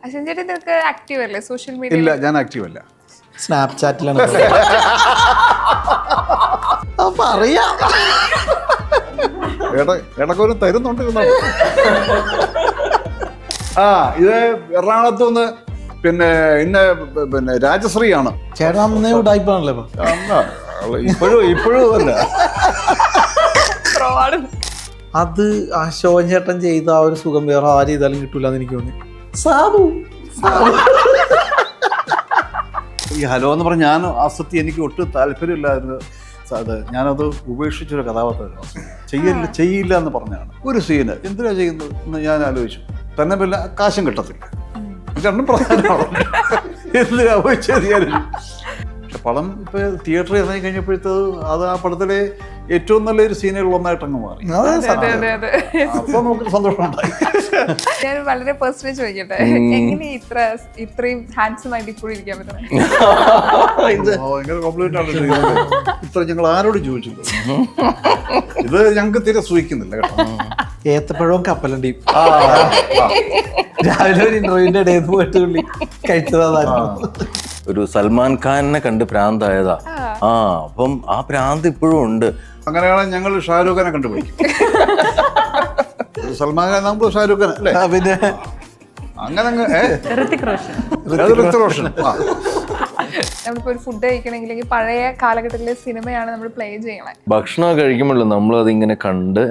അശ്വിൻ ചേട്ടൻ ഇതൊക്കെ ആക്റ്റീവ് അല്ലേ സോഷ്യൽ മീഡിയ? ഇല്ല, ഞാൻ ആക്റ്റീവ് അല്ല. സ്നാപ്ചാറ്റിലാണ് പറയാം. ഇടക്കൊരു തരുന്നുണ്ട്. ഇത് എറണാകുളത്ത് നിന്ന് പിന്നെ രാജശ്രീയാണ്. ചേട്ടൻ അന്നേ ഉടായിപ്പാണല്ലോ ഇപ്പോഴും അല്ല. അത് ആ ശോഭൻ ചേട്ടൻ ചെയ്ത ആ ഒരു സുഖം വേറെ ആര് ചെയ്താലും കിട്ടൂല എന്ന് എനിക്ക് തോന്നി. സാബു ഈ ഹലോ എന്ന് പറഞ്ഞ ഞാൻ അസത്യം എനിക്ക് ഒട്ടും താല്പര്യമില്ലായിരുന്നു. ഞാനത് ഉപേക്ഷിച്ചൊരു കഥാപാത്രമായിരുന്നു. ചെയ്യില്ല എന്ന് പറഞ്ഞാണ്. ഒരു സീന് എന്തിനാ ചെയ്യുന്നത് എന്ന് ഞാൻ ആലോചിച്ചു. തന്നെ പിന്നെ കാശും കിട്ടത്തില്ല, രണ്ടും പ്രധാനമാണ്. എന്തിനാ പോയി ചെയ്യാനും. പക്ഷെ പടം ഇപ്പൊ തിയേറ്ററിൽ ഇറങ്ങി കഴിഞ്ഞപ്പോഴത്തെ അത് ആ പടത്തിലെ ഏറ്റവും നല്ലൊരു സീനുകളൊന്നായിട്ട് അങ്ങ് മാറി. അപ്പൊ നമുക്ക് സന്തോഷമുണ്ടായി. ഞാൻ വളരെ പേഴ്സണലി ചോദിക്കട്ടെ, എങ്ങനെ ഇത്രയും ഹാൻഡ്സം ആയിട്ട് ഇപ്പോഴും ഇരിക്കാൻ പറ്റുന്നത്? ഭയങ്കര കോംപ്ലിമെന്റ് ആണ്. ഇത്ര ഞങ്ങൾ ആരോട് ചോദിച്ചില്ല. ഇത് ഞങ്ങൾക്ക് തീരെ സൂഹിക്കുന്നില്ല കേട്ടോ. ഏത്തപ്പഴവും കപ്പലണ്ടിയും രാവിലെ ഒരു ഇന്റർവ്യൂവിന്റെ ഇടയിൽ പോയിട്ട് കഴിച്ചതായിരുന്നു. ഒരു സൽമാൻ ഖാനെ കണ്ട് പ്രാന്തായതാ. അപ്പം ആ പ്രാന്ത് ഇപ്പോഴും ഉണ്ട്. അങ്ങനെയാണ് ഞങ്ങൾ ഷാരൂഖ് ഖാനെ കണ്ടുപിടിക്കും. സൽമാൻ ഖാൻ നമ്മൾ ഷാരൂഖ് ഖാൻ അല്ലേ? പിന്നെ അങ്ങനെ ഋതിക് റോഷൻ. നമ്മളിപ്പോ ഒരു ഫുഡ് കഴിക്കണമെങ്കിൽ പഴയ കാലഘട്ടത്തിലെ സിനിമയാണ് നമ്മൾ പ്ലേ ചെയ്യണേ. ഭക്ഷണം കഴിക്കുമ്പോഴല്ലോ നമ്മൾ അതിങ്ങനെ കണ്ട്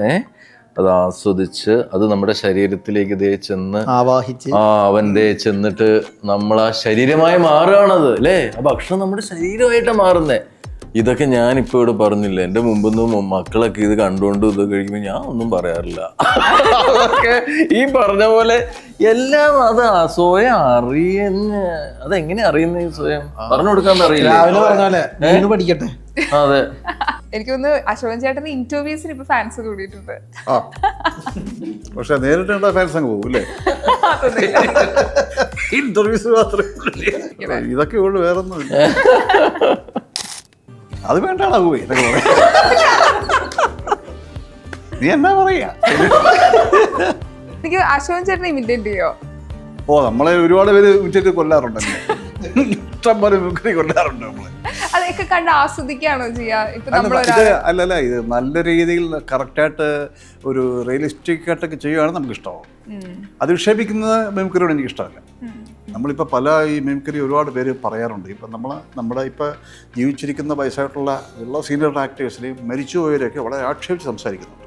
അത് ആസ്വദിച്ച് അത് നമ്മുടെ ശരീരത്തിലേക്ക് ചെന്ന് ആവാഹിച്ച് അവൻ ചെന്നിട്ട് നമ്മൾ ആ ശരീരമായി മാറുകയാണത് അല്ലേ? ആ ഭക്ഷണം നമ്മുടെ ശരീരമായിട്ടാണ് മാറുന്നേ. ഇതൊക്കെ ഞാനിപ്പോ ഇവിടെ പറഞ്ഞില്ല. എൻ്റെ മുമ്പൊന്നും മക്കളൊക്കെ ഇത് കണ്ടുകൊണ്ട് ഇത് കഴിക്കുമ്പോൾ ഞാൻ ഒന്നും പറയാറില്ല. അതൊക്കെ ഈ പറഞ്ഞ പോലെ എല്ലാം അത് സ്വയം അതെങ്ങനെ അറിയുന്ന സ്വയം പറഞ്ഞു കൊടുക്കാൻ അറിയില്ല. രാവിലെ പറഞ്ഞ പഠിക്കട്ടെ. അതെ, എനിക്ക് തോന്നുന്നു അശോകൻ ചേട്ടന് ഇന്റർവ്യൂസിന് ഇപ്പൊ ഫാൻസ് കൂടിയിട്ടുണ്ട്. പക്ഷെ നേരിട്ടുള്ള ഫാൻസ് അങ്ങ് പോകും അല്ലേ? ഇന്റർവ്യൂസ് മാത്രമേ ഇതൊക്കെ ഉള്ളു, വേറൊന്നുമില്ല. അത് വേണ്ടാണോ പോയി ഇതൊക്കെ പറയാ. നീ എന്നാ പറയാ? എനിക്ക് അശോകൻ ചേട്ടനെ ഇമിറ്റേറ്റ് ചെയ്യോ? നമ്മളെ ഒരുപാട് പേര് ഇമിറ്റേറ്റ് കൊല്ലാറുണ്ടല്ലോ. ഇഷ്ടം പോലെ കൊല്ലാറുണ്ട് നമ്മളെ. അതൊക്കെ കണ്ട് ആസ്വദിക്കുകയാണോ ചെയ്യാ? അല്ലല്ല, ഇത് നല്ല രീതിയിൽ കറക്റ്റായിട്ട് ഒരു റിയലിസ്റ്റിക് ആയിട്ടൊക്കെ ചെയ്യുകയാണെങ്കിൽ നമുക്ക് ഇഷ്ടമാവും. അത് വിക്ഷേപിക്കുന്നത് മിമിക്രിയോട് എനിക്ക് ഇഷ്ടമല്ല. നമ്മളിപ്പോൾ പല ഈ മിമിക്രി ഒരുപാട് പേര് പറയാറുണ്ട്. ഇപ്പം നമ്മുടെ ഇപ്പോൾ ജീവിച്ചിരിക്കുന്ന വയസ്സായിട്ടുള്ള എല്ലാ സീനിയർ ആക്ടേഴ്സിനെയും മരിച്ചുപോയവരെയൊക്കെ വളരെ ആക്ഷേപിച്ച് സംസാരിക്കുന്നുണ്ട്.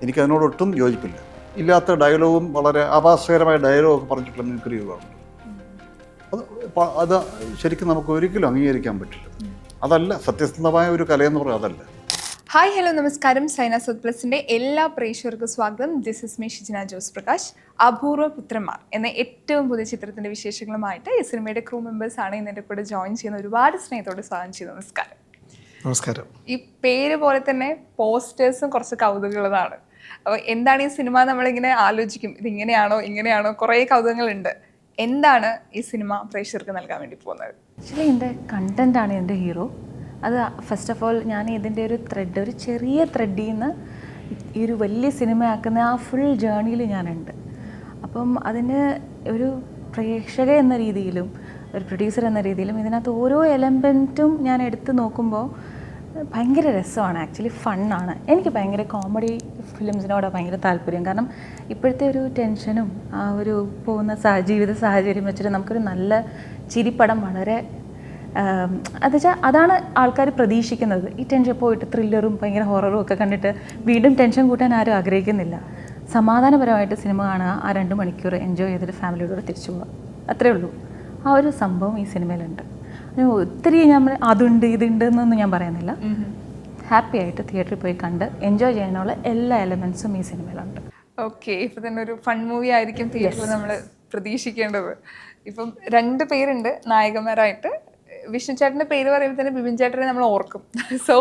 എനിക്കതിനോടൊട്ടും യോജിപ്പില്ല. ഇല്ലാത്ത ഡയലോഗും വളരെ ആഭാസകരമായ ഡയലോഗൊക്കെ പറഞ്ഞിട്ടുള്ള മിമിക്രി ഒരുപാടുണ്ട്. അത് ശരിക്കും നമുക്ക് ഒരിക്കലും അംഗീകരിക്കാൻ പറ്റില്ല. അതല്ല സത്യസന്ധമായ ഒരു കലയെന്ന് പറയുന്നത്, അതല്ല. ഹായ്, ഹലോ, നമസ്കാരം. സൈന സൗത്ത് പ്ലസിന്റെ എല്ലാ പ്രേക്ഷകർക്കും സ്വാഗതം. This is me Shijina Jose Prakash. അപൂർവ പുത്രന്മാർ എന്ന ഏറ്റവും പുതിയ ചിത്രത്തിന്റെ വിശേഷങ്ങളുമായിട്ട് ഈ സിനിമയുടെ ക്രൂ മെമ്പേഴ്സ് ആണ് ഇന്ന് എൻ്റെ കൂടെ ജോയിൻ ചെയ്യുന്ന. ഒരുപാട് സ്നേഹത്തോടെ സ്വാഗതം ചെയ്തു. നമസ്കാരം. നമസ്കാരം. ഈ പേര് പോലെ തന്നെ പോസ്റ്റേഴ്സും കുറച്ച് കൗതുകമുള്ളതാണ്. അപ്പോൾ എന്താണ് ഈ സിനിമ നമ്മളിങ്ങനെ ആലോചിക്കും, ഇങ്ങനെയാണോ കുറേ കൗതുകങ്ങളുണ്ട്. എന്താണ് ഈ സിനിമ പ്രേക്ഷകർക്ക് നൽകാൻ വേണ്ടി പോകുന്നത്? ആക്ച്വലി എൻ്റെ കണ്ടൻ്റാണ് എൻ്റെ ഹീറോ. അത് ഫസ്റ്റ് ഓഫ് ഓൾ ഞാൻ ഇതിൻ്റെ ഒരു ചെറിയ ത്രെഡിൽ നിന്ന് ഈ ഒരു വലിയ സിനിമയാക്കുന്ന ആ ഫുൾ ജേർണിയിൽ ഞാനുണ്ട്. അപ്പം അതിന് ഒരു പ്രേക്ഷക എന്ന രീതിയിലും ഒരു പ്രൊഡ്യൂസർ എന്ന രീതിയിലും ഇതിനകത്ത് ഓരോ എലമെൻറ്റും ഞാൻ എടുത്ത് നോക്കുമ്പോൾ ഭയങ്കര രസമാണ്. ആക്ച്വലി ഫണ്ണാണ്. എനിക്ക് ഭയങ്കര കോമഡി ഫിലിംസിനോടാണ് ഭയങ്കര താല്പര്യം. കാരണം ഇപ്പോഴത്തെ ഒരു ടെൻഷനും ആ ഒരു പോകുന്ന ജീവിത സാഹചര്യം വെച്ചിട്ട് നമുക്കൊരു നല്ല ചിരിപ്പടം വളരെ എന്നുവെച്ചാൽ അതാണ് ആൾക്കാർ പ്രതീക്ഷിക്കുന്നത്. ഈ ടെൻഷൻ പോയിട്ട് ത്രില്ലറും ഭയങ്കര ഹൊററും ഒക്കെ കണ്ടിട്ട് വീണ്ടും ടെൻഷൻ കൂട്ടാൻ ആരും ആഗ്രഹിക്കുന്നില്ല. സമാധാനപരമായിട്ട് സിനിമ കാണുക, ആ 2 മണിക്കൂർ എൻജോയ് ചെയ്തിട്ട് ഫാമിലിയോട് തിരിച്ചു പോവുക, അത്രേ ഉള്ളൂ. ആ ഒരു സംഭവം ഈ സിനിമയിലുണ്ട്. ഒത്തിരി നമ്മൾ അതുണ്ട് ഇതുണ്ട് എന്നൊന്നും ഞാൻ പറയുന്നില്ല. ഹാപ്പി ആയിട്ട് തിയേറ്ററിൽ പോയി കണ്ട് എൻജോയ് ചെയ്യാനുള്ള എല്ലാ എലമെൻസും ഈ സിനിമയിലുണ്ട്. ഓക്കെ, ഇപ്പം തന്നെ ഒരു ഫൺ മൂവി ആയിരിക്കും തിയേറ്ററിൽ നമ്മൾ പ്രതീക്ഷിക്കേണ്ടത്. ഇപ്പം 2 പേരുണ്ട് നായകന്മാരായിട്ട്. വിഷ്ണു ചേട്ടൻ്റെ പേര് പറയുമ്പോൾ തന്നെ ബിബിൻ ചേട്ടനെ നമ്മൾ ഓർക്കും. സോ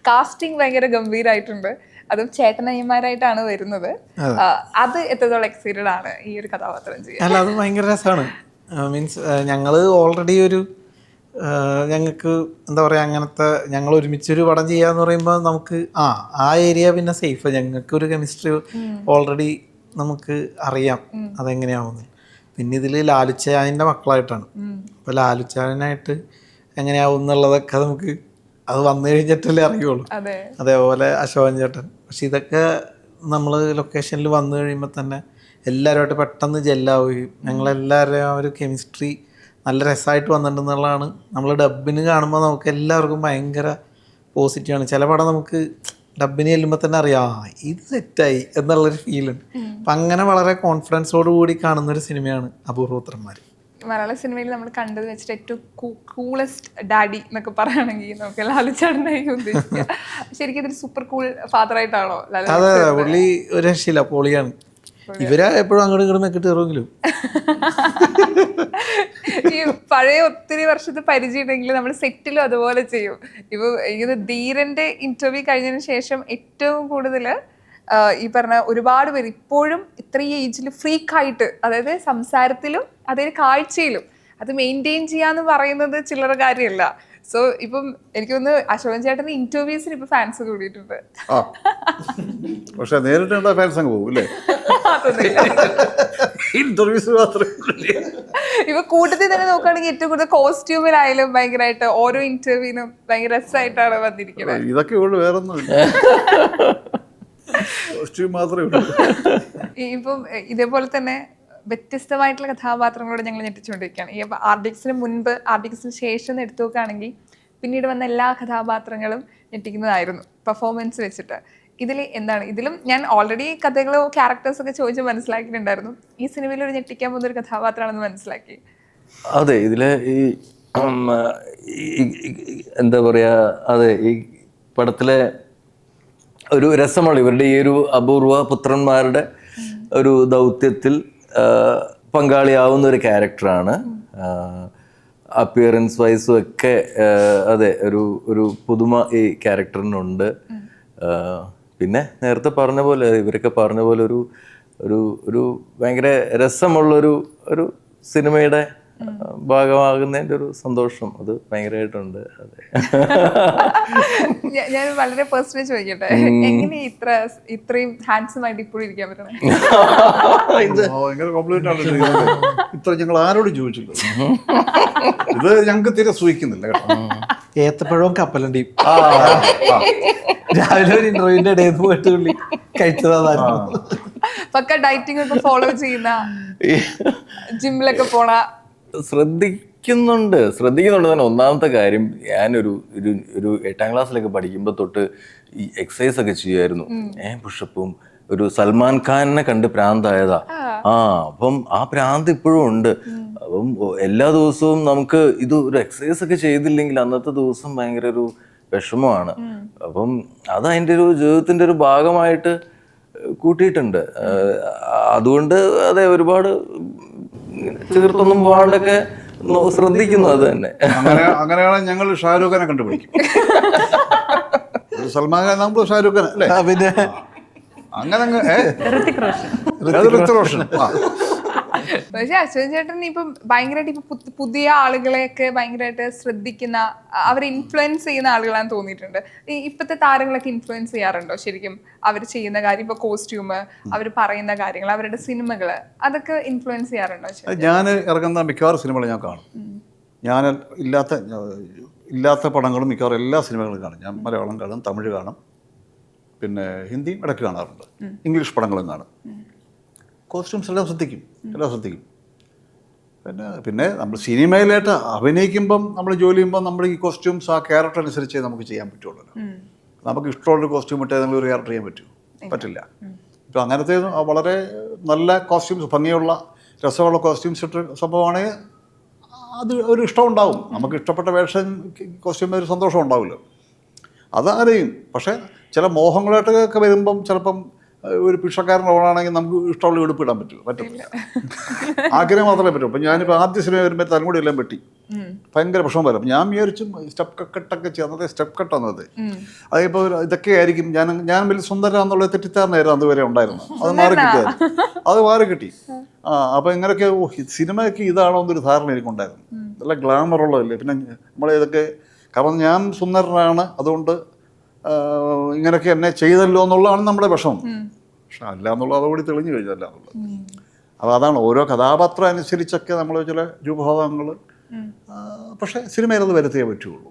കാസ്റ്റിംഗ് ഭയങ്കര ഗംഭീരമായിട്ടുണ്ട്. അതും ചേട്ടനയ്യന്മാരായിട്ടാണ് വരുന്നത്. അത് എത്രത്തോളം എക്സൈറ്റഡ് ആണ് ഈ ഒരു കഥാപാത്രം ചെയ്യാൻ? അല്ല, അത് ഭയങ്കര രസമാണ്. മീൻസ് ഞങ്ങൾ ഓൾറെഡി ഞങ്ങൾക്ക് എന്താ പറയുക, അങ്ങനത്തെ ഞങ്ങൾ ഒരുമിച്ചൊരു പടം ചെയ്യാന്ന് പറയുമ്പോൾ നമുക്ക് ആ ഏരിയ പിന്നെ സേഫ്. ഞങ്ങൾക്കൊരു കെമിസ്ട്രി ഓൾറെഡി നമുക്ക് അറിയാം അതെങ്ങനെയാവുന്നത്. പിന്നെ ഇതിൽ ലാലുച്ചായൻ്റെ മക്കളായിട്ടാണ്. അപ്പോൾ ലാലുച്ചായനായിട്ട് എങ്ങനെയാവും എന്നുള്ളതൊക്കെ നമുക്ക് അത് വന്നു കഴിഞ്ഞിട്ടല്ലേ അറിയുള്ളൂ. അതെ. അതേപോലെ അശോകൻ ചേട്ടൻ. പക്ഷെ ഇതൊക്കെ നമ്മൾ ലൊക്കേഷനിൽ വന്നു കഴിയുമ്പോൾ തന്നെ എല്ലാവരുമായിട്ട് പെട്ടെന്ന് ജെല്ലാവുകയും ഞങ്ങളെല്ലാവരുടെയും ആ ഒരു കെമിസ്ട്രി നല്ല രസമായിട്ട് വന്നിട്ടുണ്ടെന്നുള്ളതാണ്. നമ്മൾ ഡബിന് കാണുമ്പോൾ നമുക്ക് എല്ലാവർക്കും ഭയങ്കര പോസിറ്റീവാണ്. ചില പടം നമുക്ക് ഡബിന് ചെല്ലുമ്പോൾ തന്നെ അറിയാം ഇത് സെറ്റായി എന്നുള്ളൊരു ഫീലുണ്ട്. അപ്പം അങ്ങനെ വളരെ കോൺഫിഡൻസോട് കൂടി കാണുന്നൊരു സിനിമയാണ് അപൂർവപുത്രന്മാർ. മലയാള സിനിമയിൽ നമ്മൾ കണ്ടത് വെച്ചിട്ട് ഏറ്റവും കൂളസ്റ്റ് ഡാഡി എന്നൊക്കെ പറയുകയാണെങ്കിൽ നമുക്ക് ലാലുച്ചേട്ടനായി ഉദ്ദേശിക്കുക. ശരിക്കും ഇതൊരു സൂപ്പർ കൂൾ ഫാദർ ആയിട്ടാണോ ലാലു? അതെ, പുള്ളി ഒരു രക്ഷയില്ല, പൊളിയാണ്. ഇവരെ എപ്പോഴും അങ്ങോട്ടും ഇങ്ങോട്ടും മെക്കിട്ട് ഇറങ്ങലും. ഈ പഴയ ഒത്തിരി വർഷത്തെ പരിചയം ഉണ്ടെങ്കിൽ നമ്മൾ സെറ്റിലും അതുപോലെ ചെയ്യും. ഇപ്പൊ എനിക്ക് ധീരന്റെ ഇന്റർവ്യൂ കഴിഞ്ഞതിന് ശേഷം ഏറ്റവും കൂടുതൽ ഈ പറഞ്ഞ ഒരുപാട് പേര് ഇപ്പോഴും ഇത്രയും ഏജിൽ ഫ്രീക്കായിട്ട്, അതായത് സംസാരത്തിലും അതായത് കാഴ്ചയിലും അത് മെയിൻറ്റെയിൻ ചെയ്യാന്ന് പറയുന്നത് ചില്ലറ കാര്യമല്ല. സോ ഇപ്പം എനിക്കൊന്ന് അശോകൻ ചേട്ടന് ഇന്റർവ്യൂസിന് ഇപ്പൊ ഫാൻസ് കൂടിയിട്ടുണ്ട്. പക്ഷെ നേരിട്ട് ഫാൻസ് അങ്ങ് പോകും അല്ലേ? ഇന്റർവ്യൂസ് മാത്രമേ. ഇപ്പൊ കൂട്ടത്തിൽ തന്നെ നോക്കുകയാണെങ്കിൽ ഏറ്റവും കൂടുതൽ കോസ്റ്റ്യൂമിലായാലും ഭയങ്കരമായിട്ട് ഓരോ ഇന്റർവ്യൂവിനും ഭയങ്കര രസമായിട്ടാണ് വന്നിരിക്കുന്നത്. ഇതൊക്കെ ഉള്ളു, വേറൊന്നുമില്ല. കോസ്റ്റ്യൂം മാത്രമേ ഉള്ളൂ. ഇപ്പം ഇതേപോലെ തന്നെ വ്യത്യസ്തമായിട്ടുള്ള കഥാപാത്രങ്ങളോട് ഞങ്ങൾ ഞെട്ടിച്ചുകൊണ്ടിരിക്കുകയാണ്. ഈ ആർഡിക്സിന് മുൻപ് ആർഡിക്സിന് ശേഷം എടുത്തു നോക്കുകയാണെങ്കിൽ പിന്നീട് വന്ന എല്ലാ കഥാപാത്രങ്ങളും ഞെട്ടിക്കുന്നതായിരുന്നു പെർഫോമൻസ് വെച്ചിട്ട്. ഇതിൽ എന്താണ്, ഇതിലും ഞാൻ ഓൾറെഡി കഥകളോ ക്യാരക്ടേഴ്സൊക്കെ ചോദിച്ച് മനസ്സിലാക്കിയിട്ടുണ്ടായിരുന്നു. ഈ സിനിമയിൽ ഒരു ഞെട്ടിക്കാൻ പോകുന്ന ഒരു കഥാപാത്രമാണെന്ന് മനസ്സിലാക്കി. അതെ, ഇതിലെ ഈ എന്താ പറയാ, അതെ ഈ പടത്തിലെ ഒരു രസമുള്ള ഇവരുടെ ഈ ഒരു അപൂർവ പുത്രന്മാരുടെ ഒരു ദൗത്യത്തിൽ പങ്കാളിയാവുന്ന ഒരു ക്യാരക്ടറാണ്. അപ്പിയറൻസ് വൈസും ഒക്കെ അതെ ഒരു പുതുമ ഈ ക്യാരക്ടറിനുണ്ട്. പിന്നെ നേരത്തെ പറഞ്ഞ പോലെ ഇവരൊക്കെ പറഞ്ഞ പോലെ ഒരു ഭയങ്കര രസമുള്ളൊരു സിനിമയുടെ ഭാഗമാകുന്നതിൻ്റെ ഒരു സന്തോഷം അത് ഭയങ്കരമായിട്ടുണ്ട്. അതെ. ഞാൻ വളരെ പേഴ്സണലി ചോദിക്കട്ടെ, എങ്ങനെ ഇത്രയും ഹാൻഡ്സം ആയിട്ട് ഇപ്പോഴും ഇരിക്കാൻ പറ്റണം? ഭയങ്കര കോംപ്ലിമെന്റ് ആണ്. ഇത്ര ഞങ്ങൾ ആരോടും ചോദിച്ചില്ല. ഇത് ഞങ്ങൾക്ക് തീരെ സൂഹിക്കുന്നില്ല കേട്ടോ. ഏത്തപ്പഴവും കപ്പലണ്ടിയും രാവിലെ ഒരു ഇന്റർവ്യൂവിന്റെ ഇടയിൽ പോയിട്ട് പുള്ളി കഴിച്ചതായിരുന്നു. പക്ക ഡയറ്റിംഗ് ഒക്കെ ഫോളോ ചെയ്യുന്ന, ജിമ്മിലൊക്കെ പോണ. ശ്രദ്ധിക്കുന്നുണ്ട് തന്നെ. ഒന്നാമത്തെ കാര്യം, ഞാനൊരു 8ാം ക്ലാസ്സിലൊക്കെ പഠിക്കുമ്പോൾ തൊട്ട് ഈ എക്സസൈസ് ഒക്കെ ചെയ്യുമായിരുന്നു. പുഷപ്പും ഒരു സൽമാൻ ഖാനെ കണ്ട് പ്രാന്തായതാ. അപ്പം ആ പ്രാന്ത് ഇപ്പോഴും ഉണ്ട്. അപ്പം എല്ലാ ദിവസവും നമുക്ക് ഇത് ഒരു എക്സസൈസ് ഒക്കെ ചെയ്തില്ലെങ്കിൽ അന്നത്തെ ദിവസം ഭയങ്കര ഒരു വിഷമമാണ്. അപ്പം അത് അതിൻ്റെ ഒരു ജീവിതത്തിൻ്റെ ഒരു ഭാഗമായിട്ട് കൂട്ടിയിട്ടുണ്ട്. അതുകൊണ്ട് അതെ, ഒരുപാട് തീർത്തൊന്നും പോകാണ്ടൊക്കെ ശ്രദ്ധിക്കുന്നു. അത് തന്നെ. അങ്ങനെയാണ് ഞങ്ങൾ ഷാരൂഖ് ഖാനെ കണ്ടുപിടിക്കും. സൽമാൻ ഖാൻ നമ്മൾ ഷാരൂഖ് ഖാൻ അല്ലേ? പിന്നെ അങ്ങനെ റോഷൻ. പക്ഷെ അശ്വൻ ചേട്ടൻ ഇപ്പം ഭയങ്കരമായിട്ട് ഇപ്പൊ പുതിയ ആളുകളെയൊക്കെ ഭയങ്കരമായിട്ട് ശ്രദ്ധിക്കുന്ന, അവരെ ഇൻഫ്ലുവൻസ് ചെയ്യുന്ന ആളുകളാന്ന് തോന്നിയിട്ടുണ്ട്. ഇപ്പോഴത്തെ താരങ്ങളൊക്കെ ഇൻഫ്ലുവൻസ് ചെയ്യാറുണ്ടോ ശരിക്കും? അവർ ചെയ്യുന്ന കാര്യം, ഇപ്പൊ കോസ്റ്റ്യൂം, അവർ പറയുന്ന കാര്യങ്ങൾ, അവരുടെ സിനിമകള്, അതൊക്കെ ഇൻഫ്ലുവൻസ് ചെയ്യാറുണ്ടോ? ഞാൻ ഇറങ്ങുന്ന മിക്കവാറും സിനിമകൾ ഞാൻ കാണും. ഞാൻ ഇല്ലാത്ത പടങ്ങളും മിക്കവാറും എല്ലാ സിനിമകളും കാണും. ഞാൻ മലയാളം കാണും, തമിഴ് കാണും, പിന്നെ ഹിന്ദിയും ഇടയ്ക്ക് കാണാറുണ്ട്, ഇംഗ്ലീഷ് പടങ്ങളും കാണും. കോസ്റ്റ്യൂംസ് എല്ലാം ശ്രദ്ധിക്കും. പിന്നെ നമ്മൾ സിനിമയിലായിട്ട് അഭിനയിക്കുമ്പം, നമ്മൾ ജോലി ചെയ്യുമ്പോൾ നമ്മൾ ഈ കോസ്റ്റ്യൂംസ് ആ ക്യാരക്ടർ അനുസരിച്ച് നമുക്ക് ചെയ്യാൻ പറ്റുള്ളൂ. നമുക്ക് ഇഷ്ടമുള്ളൊരു കോസ്റ്റ്യൂം ഇട്ടേ നമ്മളൊരു ക്യാരക്ടർ ചെയ്യാൻ പറ്റില്ല. ഇപ്പം അങ്ങനത്തെ വളരെ നല്ല കോസ്റ്റ്യൂംസ്, ഭംഗിയുള്ള രസമുള്ള കോസ്റ്റ്യൂംസ് ഇട്ട് സംഭവമാണെങ്കിൽ അത് ഒരു ഇഷ്ടം ഉണ്ടാവും. നമുക്ക് ഇഷ്ടപ്പെട്ട വേഷം കോസ്റ്റ്യൂമിൽ ഒരു സന്തോഷം ഉണ്ടാവുമല്ലോ. അതാരെയും. പക്ഷേ ചില മോഹങ്ങളായിട്ടൊക്കെ വരുമ്പം ചിലപ്പം ഒരു പിഷക്കാരൻ റോളാണെങ്കിൽ നമുക്ക് ഇഷ്ടമുള്ള ഉടുപ്പ് ഇടാൻ പറ്റത്തില്ല. ആഗ്രഹം മാത്രമേ പറ്റൂ. അപ്പം ഞാനിപ്പോൾ ആദ്യ സിനിമ വരുമ്പോൾ തലമുടി എല്ലാം വെട്ടി, ഭയങ്കര പ്രശ്നം വരും. ഞാൻ വിചാരിച്ചും സ്റ്റെപ്പ് കട്ടൊക്കെ ചെയ്യുന്നത്, സ്റ്റെപ്പ് കട്ട് വന്നത് അതിപ്പോൾ ഇതൊക്കെ ആയിരിക്കും. ഞാൻ വലിയ സുന്ദരാന്നുള്ള തെറ്റിദ്ധാരണയായിരുന്നു അതുവരെ ഉണ്ടായിരുന്നു. അത് മാറി കിട്ടി. അപ്പോൾ ഇങ്ങനെയൊക്കെ സിനിമയൊക്കെ ഇതാണോ എന്നൊരു ധാരണ എനിക്കുണ്ടായിരുന്നു. നല്ല ഗ്ലാമറുള്ളതല്ലേ. പിന്നെ നമ്മളിതൊക്കെ, കാരണം ഞാൻ സുന്ദരനാണ്, അതുകൊണ്ട് ഇങ്ങനെയൊക്കെ എന്നെ ചെയ്തല്ലോ എന്നുള്ളതാണ് നമ്മുടെ വിഷമം. പക്ഷെ അല്ല എന്നുള്ളത് അതോടെ തെളിഞ്ഞു കഴിഞ്ഞല്ല എന്നുള്ളത്. അപ്പോൾ അതാണ് ഓരോ കഥാപാത്രം അനുസരിച്ചൊക്കെ നമ്മൾ ചില രൂപഭാവങ്ങൾ, പക്ഷേ സിനിമയിൽ അത് വരുത്തിയേ പറ്റുള്ളൂ.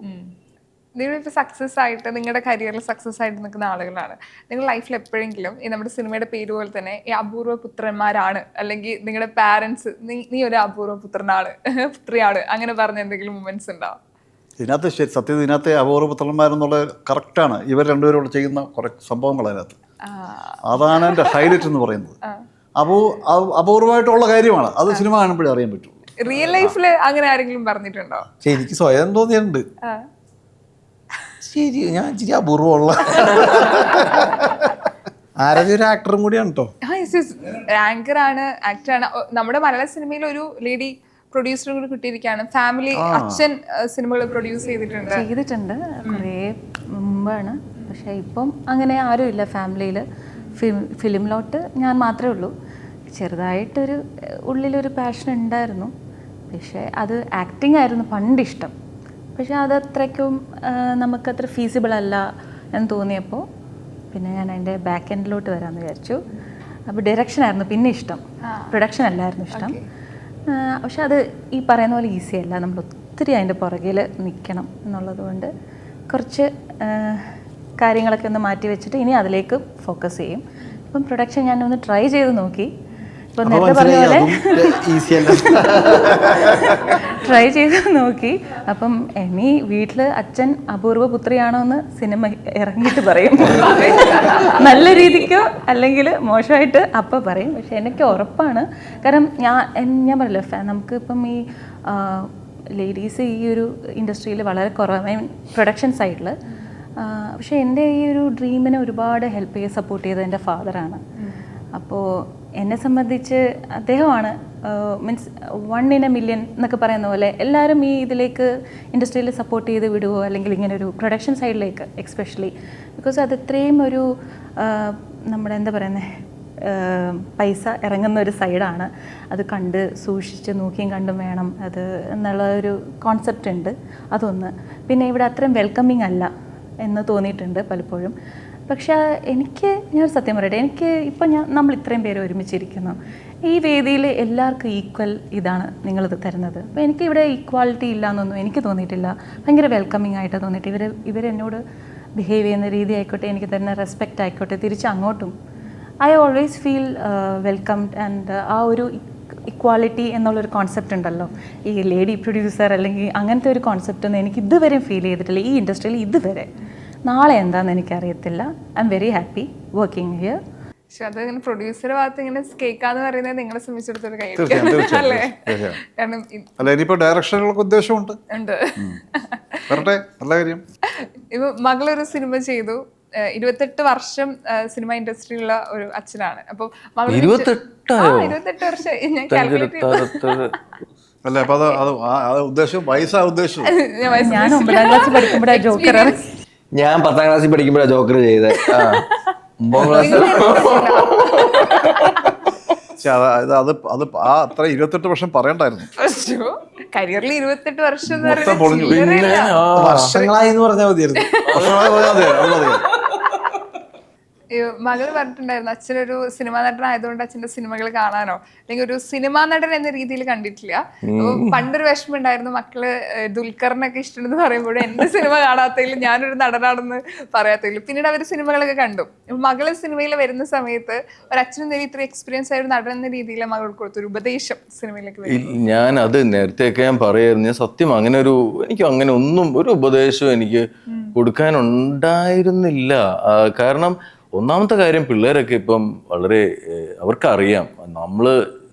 നിങ്ങളിപ്പോൾ സക്സസ് ആയിട്ട് നിങ്ങളുടെ കരിയറിൽ സക്സസ് ആയിട്ട് നിൽക്കുന്ന ആളുകളാണ്. നിങ്ങളുടെ ലൈഫിൽ എപ്പോഴെങ്കിലും ഈ നമ്മുടെ സിനിമയുടെ പേര് പോലെ തന്നെ ഈ അപൂർവ പുത്രന്മാരാണ്, അല്ലെങ്കിൽ നിങ്ങളുടെ പാരൻസ് നീ ഒരു അപൂർവ പുത്രനാണ് പുത്രിയാണ്, അങ്ങനെ പറഞ്ഞ എന്തെങ്കിലും മൊമെന്റ്സ് ഉണ്ടാവും? ഇതിനകത്ത് സത്യത്തിൽ ഇതിനകത്തെ അപൂർവപുത്രന്മാരെന്നുള്ള കറക്റ്റാണ്. ഇവർ രണ്ടുപേരോട് ചെയ്യുന്ന കുറേ സംഭവങ്ങൾ അതിനകത്ത്, അതാണ് എൻ്റെ ഹൈലൈറ്റ് എന്ന് പറയുന്നത്. അപൂർവമായിട്ടുള്ള കാര്യമാണ് അത്. സിനിമ കാണുമ്പോഴേ അറിയാൻ പറ്റുള്ളൂ. റിയൽ ലൈഫിൽ അങ്ങനെ ആരെങ്കിലും പറഞ്ഞിട്ടുണ്ടോ? പക്ഷെ എനിക്ക് സ്വയം തോന്നിയിട്ടുണ്ട്, ശരി ഞാൻ ഇച്ചിരി അപൂർവമുള്ള ആരതി ഒരു ആക്ടറും കൂടിയാണ് കേട്ടോ. ആങ്കറാണ്, ആക്ടറാണ്. നമ്മുടെ മലയാള സിനിമയിൽ ഒരു ലേഡി പ്രൊഡ്യൂസറും കൂടി കിട്ടിയിരിക്കുകയാണ്. ഫാമിലി അച്ഛൻ സിനിമകൾ പ്രൊഡ്യൂസ് ചെയ്തിട്ടുണ്ട് കുറേ മുമ്പാണ്. പക്ഷേ ഇപ്പം അങ്ങനെ ആരുമില്ല ഫാമിലിയിൽ. ഫിലിമിലോട്ട് ഞാൻ മാത്രമേ ഉള്ളൂ. ചെറുതായിട്ടൊരു ഉള്ളിലൊരു പാഷൻ ഉണ്ടായിരുന്നു, പക്ഷേ അത് ആക്ടിങ് ആയിരുന്നു പണ്ടിഷ്ടം. പക്ഷേ അതത്രയ്ക്കും നമുക്കത്ര ഫീസിബിൾ അല്ല എന്ന് തോന്നിയപ്പോൾ പിന്നെ ഞാൻ അതിൻ്റെ ബാക്ക് എൻഡിലോട്ട് വരാമെന്ന് വിചാരിച്ചു. അപ്പോൾ ഡയറക്ഷനായിരുന്നു പിന്നെ ഇഷ്ടം, പ്രൊഡക്ഷൻ അല്ലായിരുന്നു ഇഷ്ടം. പക്ഷെ അത് ഈ പറയുന്ന പോലെ ഈസി അല്ല, നമ്മൾ ഒത്തിരി അതിൻ്റെ പുറകിൽ നിൽക്കണം എന്നുള്ളത് കൊണ്ട് കുറച്ച് കാര്യങ്ങളൊക്കെ ഒന്ന് മാറ്റി വെച്ചിട്ട് ഇനി അതിലേക്ക് ഫോക്കസ് ചെയ്യും. ഇപ്പം പ്രൊഡക്ഷൻ ഞാനൊന്ന് ട്രൈ ചെയ്ത് നോക്കി. ഇപ്പം നേരത്തെ പറഞ്ഞ പോലെ ട്രൈ ചെയ്ത് നോക്കി. അപ്പം ഇനി വീട്ടിൽ അച്ഛൻ അപൂർവ പുത്രിയാണോ എന്ന് സിനിമ ഇറങ്ങിയിട്ട് പറയും. നല്ല രീതിക്കോ അല്ലെങ്കിൽ മോശമായിട്ട് അപ്പം പറയും. പക്ഷെ എനിക്ക് ഉറപ്പാണ്, കാരണം ഞാൻ പറയില്ല, നമുക്ക് ഇപ്പം ഈ ലേഡീസ് ഈ ഒരു ഇൻഡസ്ട്രിയിൽ വളരെ കുറവ്, ഐ മീൻ പ്രൊഡക്ഷൻ സൈഡിൽ. പക്ഷേ എൻ്റെ ഈ ഒരു ഡ്രീമിനെ ഒരുപാട് ഹെൽപ്പ് ചെയ്ത് സപ്പോർട്ട് ചെയ്തത് എൻ്റെ ഫാദറാണ്. അപ്പോൾ എന്നെ സംബന്ധിച്ച് അദ്ദേഹമാണ് മീൻസ് 1 in a million എന്നൊക്കെ പറയുന്ന പോലെ എല്ലാവരും ഈ ഇതിലേക്ക് ഇൻഡസ്ട്രിയിൽ സപ്പോർട്ട് ചെയ്ത് വിടുവോ, അല്ലെങ്കിൽ ഇങ്ങനെ ഒരു പ്രൊഡക്ഷൻ സൈഡിലേക്ക് എക്സ്പെഷ്യലി, ബിക്കോസ് അത് ഇത്രയും ഒരു നമ്മുടെ എന്താ പറയുന്നത് പൈസ ഇറങ്ങുന്ന ഒരു സൈഡാണ്. അത് കണ്ട് സൂക്ഷിച്ച് നോക്കിയും കണ്ടും വേണം അത് എന്നുള്ള ഒരു കോൺസെപ്റ്റ് ഉണ്ട്. അതൊന്ന്. പിന്നെ ഇവിടെ അത്രയും വെൽക്കമിങ് അല്ല എന്ന് തോന്നിയിട്ടുണ്ട് പലപ്പോഴും. പക്ഷേ ഞാൻ സത്യം പറയട്ടെ, എനിക്ക് ഇപ്പം നമ്മൾ ഇത്രയും പേര് ഒരുമിച്ചിരിക്കുന്നു, ഈ വേദിയിൽ എല്ലാവർക്കും ഈക്വൽ ഇതാണ് നിങ്ങളിത് തരുന്നത്. അപ്പോൾ എനിക്കിവിടെ ഈക്വാലിറ്റി ഇല്ല എന്നൊന്നും എനിക്ക് തോന്നിയിട്ടില്ല. ഭയങ്കര വെൽക്കമിങ് ആയിട്ട് തോന്നിയിട്ട് ഇവരെന്നോട് ബിഹേവ് ചെയ്യുന്ന രീതി ആയിക്കോട്ടെ, എനിക്ക് തരുന്ന റെസ്പെക്റ്റ് ആയിക്കോട്ടെ, തിരിച്ച് അങ്ങോട്ടും I always feel welcomed. And ആ ഒരു ഇക്വാളിറ്റി എന്നുള്ളൊരു കോൺസെപ്റ്റ് ഉണ്ടല്ലോ, ഈ ലേഡി പ്രൊഡ്യൂസർ അല്ലെങ്കിൽ അങ്ങനത്തെ ഒരു കോൺസെപ്റ്റ് ഒന്നും എനിക്ക് ഇതുവരെ ഫീൽ ചെയ്തിട്ടില്ല ഈ ഇൻഡസ്ട്രിയിൽ ഇതുവരെ. നാളെ എന്താണെന്ന് എനിക്കറിയത്തില്ല. I am very happy working here. പക്ഷെ അത് ഇങ്ങനെ പ്രൊഡ്യൂസറുടെ ഭാഗത്ത് ഇങ്ങനെ കേൾക്കാന്ന് പറയുന്നത് നിങ്ങളെ സംബന്ധിച്ചിടത്തോളം അല്ലേ? കാരണം ഇനിയിപ്പോ ഡയറക്ഷനുകൾക്ക് ഉദ്ദേശമുണ്ട്. വരട്ടെ, നല്ല കാര്യം. ഇപ്പൊ മകളൊരു സിനിമ ചെയ്തു, 28 വർഷം സിനിമ ഇൻഡസ്ട്രിയിലുള്ള ഒരു അച്ഛനാണ്. അപ്പൊ 28 വർഷം ഞാൻ കാൽക്കുലേറ്റ് ചെയ്തു. അല്ല, അപ്പൊ അത് ഉദ്ദേശം വയസ്സാ ഉദ്ദേശം. ഞാൻ 9ാം ക്ലാസ്സിൽ പഠിക്കുമ്പോഴാണ് ജോക്കർ. ഞാൻ 10ാം ക്ലാസ്സിൽ പഠിക്കുമ്പോഴാണ് ജോക്കർ ചെയ്തത്. 9ാം ക്ലാസ് അത് അത്ര 28 വർഷം പറയണ്ടായിരുന്നു. കരിയറിൽ 28 വർഷം വർഷങ്ങളായി എന്ന് പറഞ്ഞാൽ മതിയായിരുന്നു. മകൾ പറഞ്ഞിട്ടുണ്ടായിരുന്നു അച്ഛനൊരു സിനിമാ നടനായതുകൊണ്ട് അച്ഛൻ്റെ സിനിമകൾ കാണാനോ അല്ലെങ്കിൽ ഒരു സിനിമാ നടൻ എന്ന രീതിയിൽ കണ്ടിട്ടില്ല. പണ്ടൊരു വിഷമം ഉണ്ടായിരുന്നു, മക്കള് ദുൽഖറിനൊക്കെ ഇഷ്ടമെന്ന് പറയുമ്പോഴും എന്റെ സിനിമ കാണാത്തതിൽ ഞാനൊരു നടനാണെന്ന് പറയാത്തതിൽ. പിന്നീട് അവർ സിനിമകളൊക്കെ കണ്ടു. മകള് സിനിമയിൽ വരുന്ന സമയത്ത് ഒരു അച്ഛനും നേരി ഇത്ര എക്സ്പീരിയൻസ് ആയ ഒരു നടൻ എന്ന രീതിയിൽ മകൾക്ക് കൊടുത്തൊരു ഉപദേശം സിനിമയിലേക്ക്. ഞാൻ അത് നേരത്തെയൊക്കെ ഞാൻ പറയായിരുന്നു, സത്യം അങ്ങനെ എനിക്ക് അങ്ങനെ ഒന്നും ഒരു ഉപദേശവും എനിക്ക് കൊടുക്കാനുണ്ടായിരുന്നില്ല. കാരണം ഒന്നാമത്തെ കാര്യം, പിള്ളേരൊക്കെ ഇപ്പം വളരെ അവർക്കറിയാം നമ്മൾ